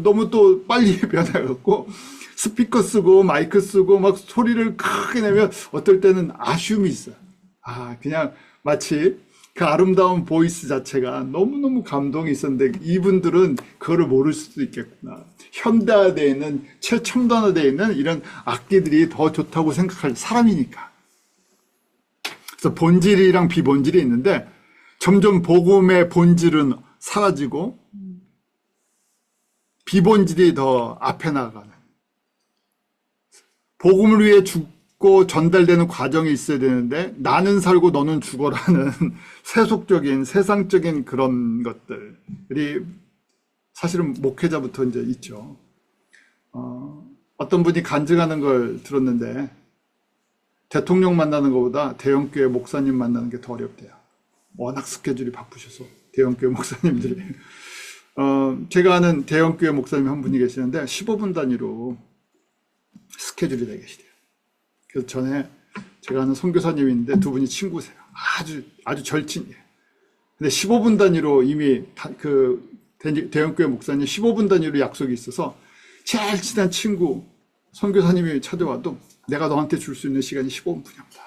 너무 또 빨리 변해갖고 스피커 쓰고 마이크 쓰고 막 소리를 크게 내면 어떨 때는 아쉬움이 있어요. 그냥 마치 그 아름다운 보이스 자체가 너무너무 감동이 있었는데 이분들은 그거를 모를 수도 있겠구나. 현대화되어 있는, 최첨단화되어 있는 이런 악기들이 더 좋다고 생각할 사람이니까. 그래서 본질이랑 비본질이 있는데 점점 복음의 본질은 사라지고 비본질이 더 앞에 나가는. 복음을 위해 죽고 전달되는 과정이 있어야 되는데 나는 살고 너는 죽어라는 세속적인 세상적인 그런 것들이 사실은 목회자부터 이제 있죠. 어떤 분이 간증하는 걸 들었는데 대통령 만나는 것보다 대형교회 목사님 만나는 게 더 어렵대요. 워낙 스케줄이 바쁘셔서 대형교회 목사님들이. 제가 아는 대형교회 목사님 한 분이 계시는데 15분 단위로 스케줄이 되게 계시대요. 그래서 전에 제가 아는 선교사님이 있는데 두 분이 친구세요. 아주 절친이에요. 근데 15분 단위로 이미 대형교회 목사님 15분 단위로 약속이 있어서 제일 친한 친구 선교사님이 찾아와도 내가 너한테 줄 수 있는 시간이 15분뿐이다.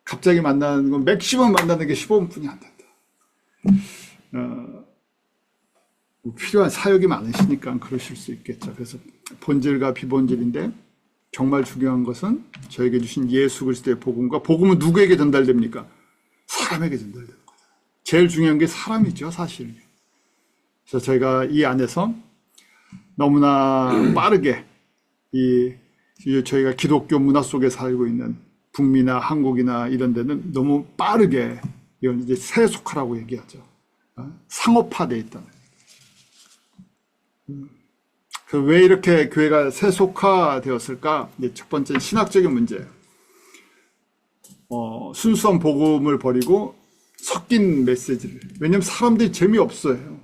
갑자기 만나는 건 맥시멈 만나는 게 15분뿐이 안 된다. 필요한 사역이 많으시니까 그러실 수 있겠죠. 그래서 본질과 비본질인데 정말 중요한 것은 저에게 주신 예수 그리스도의 복음과, 복음은 누구에게 전달됩니까? 사람에게 전달되는 거예요. 제일 중요한 게 사람이죠, 사실. 그래서 저희가 이 안에서 너무나 빠르게 저희가 기독교 문화 속에 살고 있는 북미나 한국이나 이런 데는 너무 빠르게 이건 이제 세속화라고 얘기하죠. 상업화되어 있다는. 왜 이렇게 교회가 세속화되었을까? 첫 번째는 신학적인 문제예요. 순수한 복음을 버리고 섞인 메시지를. 왜냐하면 사람들이 재미없어요.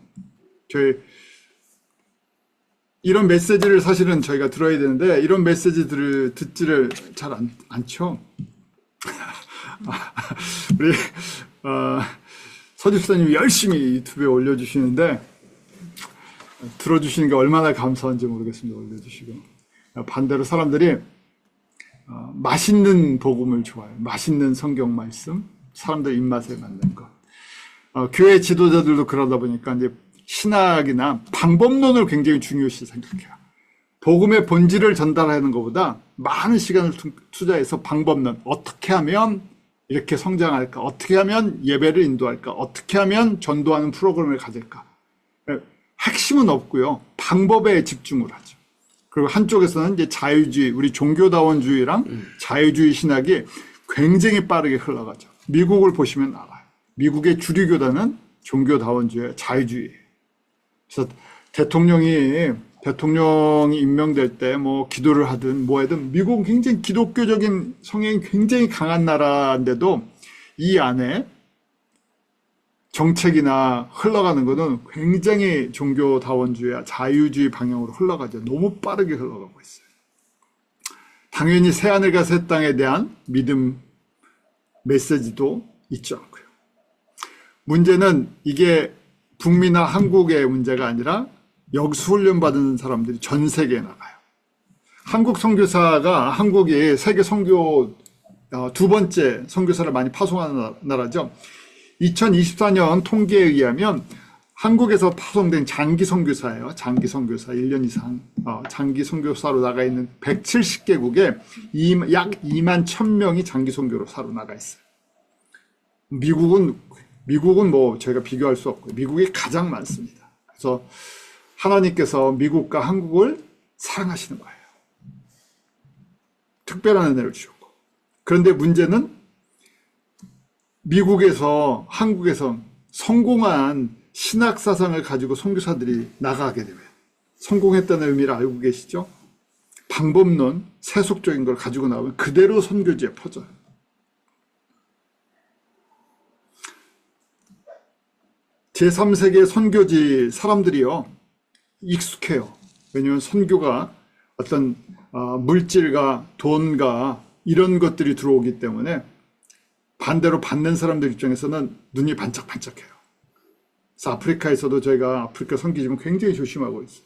이런 메시지를 사실은 저희가 들어야 되는데 이런 메시지들을 듣지를 잘 않죠. 우리 서집사님이 열심히 유튜브에 올려주시는데 들어주시는 게 얼마나 감사한지 모르겠습니다. 올려주시고. 반대로 사람들이 맛있는 복음을 좋아해요. 맛있는 성경 말씀, 사람들 입맛에 맞는 것. 교회 지도자들도 그러다 보니까 이제 신학이나 방법론을 굉장히 중요시 생각해요. 복음의 본질을 전달하는 것보다 많은 시간을 투자해서 방법론, 어떻게 하면 이렇게 성장할까, 어떻게 하면 예배를 인도할까, 어떻게 하면 전도하는 프로그램을 가질까. 핵심은 없고요. 방법에 집중을 하죠. 그리고 한쪽에서는 이제 자유주의, 우리 종교다원주의랑 자유주의 신학이 굉장히 빠르게 흘러가죠. 미국을 보시면 알아요. 미국의 주류교단은 종교다원주의, 자유주의예요. 그래서 대통령이 임명될 때 뭐 기도를 하든 뭐 하든 미국은 굉장히 기독교적인 성향이 굉장히 강한 나라인데도 이 안에 정책이나 흘러가는 것은 굉장히 종교다원주의, 자유주의 방향으로 흘러가죠. 너무 빠르게 흘러가고 있어요. 당연히 새하늘과 새 땅에 대한 믿음 메시지도 있지 않고요. 문제는 이게 북미나 한국의 문제가 아니라 여기서 훈련받은 사람들이 전 세계에 나가요. 한국 선교사가, 한국이 세계 선교 두 번째 선교사를 많이 파송하는 나라죠. 2024년 통계에 의하면 한국에서 파송된 장기 선교사예요. 장기 선교사 1년 이상 장기 선교사로 나가 있는 170개국에 약 2만 1,000명이 장기 선교사로 나가 있어요. 미국은 미국은 뭐 저희가 비교할 수 없고요. 미국이 가장 많습니다. 그래서 하나님께서 미국과 한국을 사랑하시는 거예요. 특별한 은혜를 주셨고. 그런데 문제는 미국에서 한국에서 성공한 신학 사상을 가지고 선교사들이 나가게 되면, 성공했다는 의미를 알고 계시죠? 방법론, 세속적인 걸 가지고 나오면 그대로 선교지에 퍼져요. 제3세계 선교지 사람들이요, 익숙해요. 왜냐하면 선교가 어떤 물질과 돈과 이런 것들이 들어오기 때문에 반대로 받는 사람들 입장에서는 눈이 반짝반짝해요. 그래서 아프리카에서도 저희가 아프리카 선교지만 굉장히 조심하고 있어요.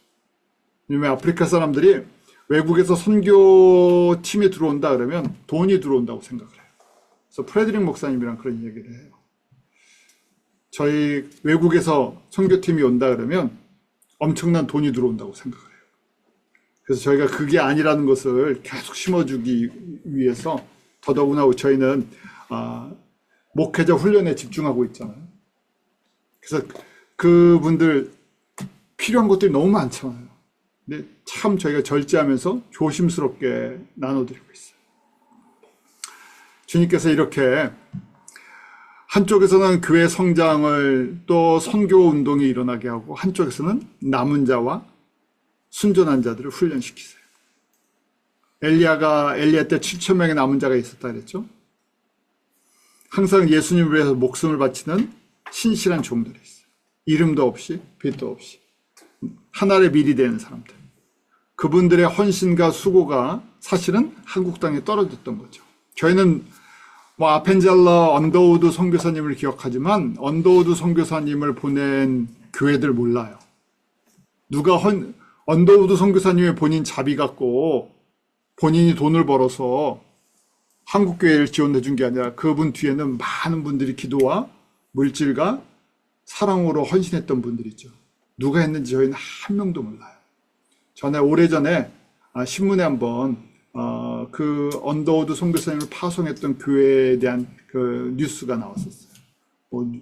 왜냐하면 아프리카 사람들이 외국에서 선교팀이 들어온다 그러면 돈이 들어온다고 생각을 해요. 그래서 프레드릭 목사님이랑 그런 얘기를 해요. 저희 외국에서 선교팀이 온다 그러면 엄청난 돈이 들어온다고 생각을 해요. 그래서 저희가 그게 아니라는 것을 계속 심어주기 위해서 더더구나 저희는 목회자 훈련에 집중하고 있잖아요. 그래서 그분들 필요한 것들이 너무 많잖아요. 근데 참 저희가 절제하면서 조심스럽게 나눠드리고 있어요. 주님께서 이렇게 한쪽에서는 교회 성장을 또 선교 운동이 일어나게 하고 한쪽에서는 남은 자와 순전한 자들을 훈련시키세요. 엘리야 때 7천 명의 남은 자가 있었다 그랬죠. 항상 예수님을 위해서 목숨을 바치는 신실한 종들이 있어요. 이름도 없이 빛도 없이 하늘의 밀이 되는 사람들. 그분들의 헌신과 수고가 사실은 한국 땅에 떨어졌던 거죠. 저희는 뭐 아펜젤러 언더우드 선교사님을 기억하지만 언더우드 선교사님을 보낸 교회들 몰라요. 누가 언더우드 선교사님의 본인 자비 갖고 본인이 돈을 벌어서 한국 교회를 지원해 준 게 아니라 그분 뒤에는 많은 분들이 기도와 물질과 사랑으로 헌신했던 분들이 있죠. 누가 했는지 저희는 한 명도 몰라요. 전에 오래전에 신문에 한번 그 언더우드 선교사님을 파송했던 교회에 대한 그 뉴스가 나왔었어요. 뭐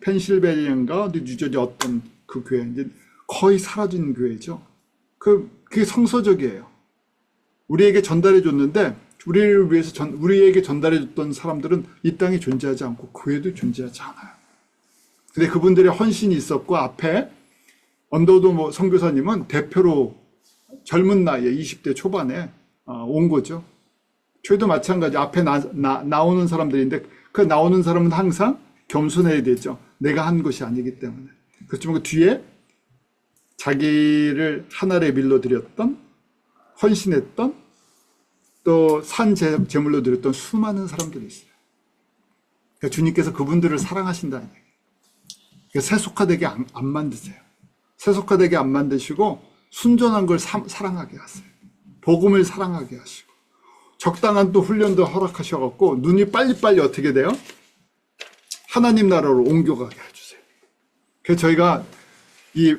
펜실베니아인가 뉴저지 어떤 그 교회, 이제 거의 사라진 교회죠. 그게 성서적이에요. 우리에게 전달해 줬는데 우리를 위해서 우리에게 전달해 줬던 사람들은 이 땅에 존재하지 않고 교회도 존재하지 않아요. 근데 그분들의 헌신이 있었고 앞에 언더우드 선교사님은 대표로 젊은 나이에 20대 초반에 온 거죠. 저희도 마찬가지. 앞에 나오는 사람들인데 그 나오는 사람은 항상 겸손해야 되죠. 내가 한 것이 아니기 때문에. 그렇지만 그 뒤에 자기를 하늘에 밀로 드렸던, 헌신했던, 또 산 제물로 드렸던 수많은 사람들이 있어요. 그러니까 주님께서 그분들을 사랑하신다는 얘기예요. 그러니까 세속화되게 안 만드세요. 세속화되게 안 만드시고 순전한 걸 사랑하게 하세요. 복음을 사랑하게 하시고 적당한 또 훈련도 허락하셔갖고 눈이 빨리빨리 어떻게 돼요? 하나님 나라로 옮겨가게 해주세요. 그래서 저희가 이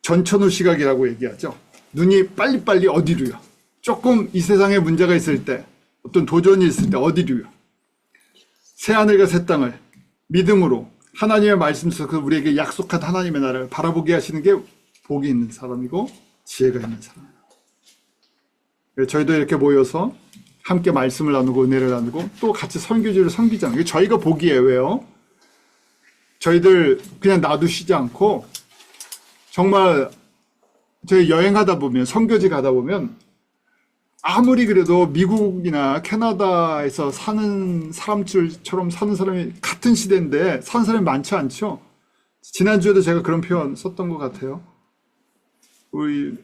전천후 시각이라고 얘기하죠. 눈이 빨리빨리 어디로요? 조금 이 세상에 문제가 있을 때, 어떤 도전이 있을 때 어디로요? 새하늘과 새 땅을 믿음으로 하나님의 말씀 속에서 우리에게 약속한 하나님의 나라를 바라보게 하시는 게 복이 있는 사람이고 지혜가 있는 사람이에요. 저희도 이렇게 모여서 함께 말씀을 나누고 은혜를 나누고 또 같이 선교지를 섬기잖아요. 이게 저희가 복이에요. 왜요? 저희들 그냥 놔두시지 않고 정말 저희 여행하다 보면 선교지 가다 보면 아무리 그래도 미국이나 캐나다에서 사는 사람들처럼 사는 사람이 같은 시대인데 사는 사람이 많지 않죠. 지난주에도 제가 그런 표현 썼던 것 같아요. 우리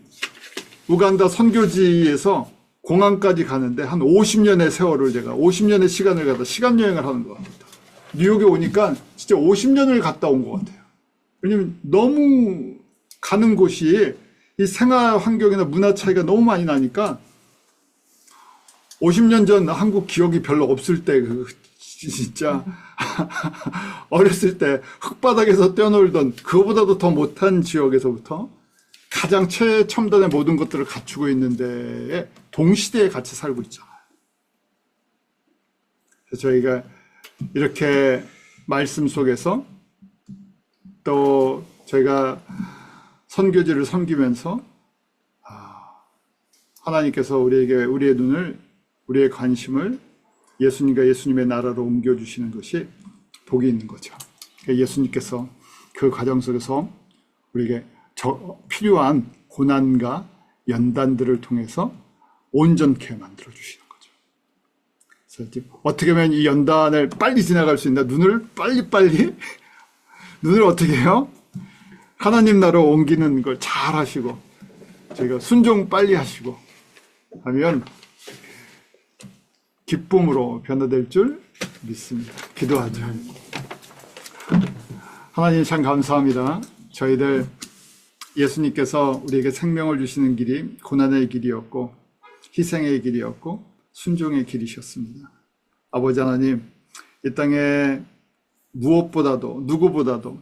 우간다 선교지에서 공항까지 가는데 한 50년의 세월을 제가 50년의 시간을 갖다 시간 여행을 하는 것 같아요. 뉴욕에 오니까 진짜 50년을 갔다 온 것 같아요. 왜냐면 너무 가는 곳이 이 생활 환경이나 문화 차이가 너무 많이 나니까 50년 전 한국 기억이 별로 없을 때 진짜 어렸을 때 흙바닥에서 뛰어놀던 그거보다도 더 못한 지역에서부터 가장 최첨단의 모든 것들을 갖추고 있는데 동시대에 같이 살고 있잖아요. 그래서 저희가 이렇게 말씀 속에서 또 저희가 선교지를 섬기면서 하나님께서 우리의 눈을, 우리의 관심을 예수님과 예수님의 나라로 옮겨주시는 것이 복이 있는 거죠. 예수님께서 그 과정 속에서 우리에게 필요한 고난과 연단들을 통해서 온전케 만들어 주시는 거죠. 그래서 어떻게 하면 이 연단을 빨리 지나갈 수 있나? 눈을 눈을 어떻게 해요? 하나님 나라로 옮기는 걸 잘 하시고 저희가 순종 빨리 하시고 하면 기쁨으로 변화될 줄 믿습니다. 기도하죠. 하나님 참 감사합니다. 저희들 예수님께서 우리에게 생명을 주시는 길이 고난의 길이었고 희생의 길이었고 순종의 길이셨습니다. 아버지 하나님, 이 땅에 무엇보다도 누구보다도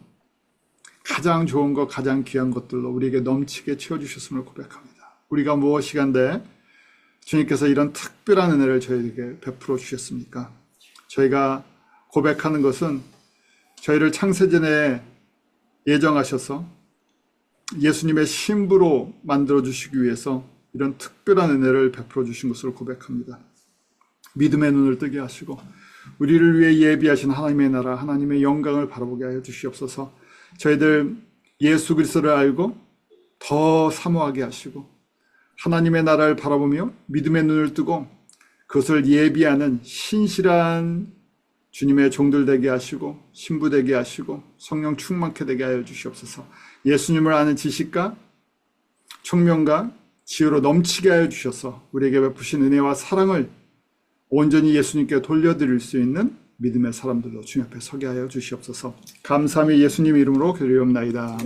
가장 좋은 것, 가장 귀한 것들로 우리에게 넘치게 채워주셨음을 고백합니다. 우리가 무엇이간데 주님께서 이런 특별한 은혜를 저희에게 베풀어 주셨습니까? 저희가 고백하는 것은 저희를 창세전에 예정하셔서 예수님의 신부로 만들어주시기 위해서 이런 특별한 은혜를 베풀어 주신 것을 고백합니다. 믿음의 눈을 뜨게 하시고 우리를 위해 예비하신 하나님의 나라, 하나님의 영광을 바라보게 하여 주시옵소서. 저희들 예수 그리스도를 알고 더 사모하게 하시고 하나님의 나라를 바라보며 믿음의 눈을 뜨고 그것을 예비하는 신실한 주님의 종들 되게 하시고 신부 되게 하시고 성령 충만케 되게 하여 주시옵소서. 예수님을 아는 지식과 총명과 지혜로 넘치게 하여 주셔서 우리에게 베푸신 은혜와 사랑을 온전히 예수님께 돌려드릴 수 있는 믿음의 사람들로 주님 앞에 서게 하여 주시옵소서. 감사함이 예수님 이름으로 기도하옵나이다.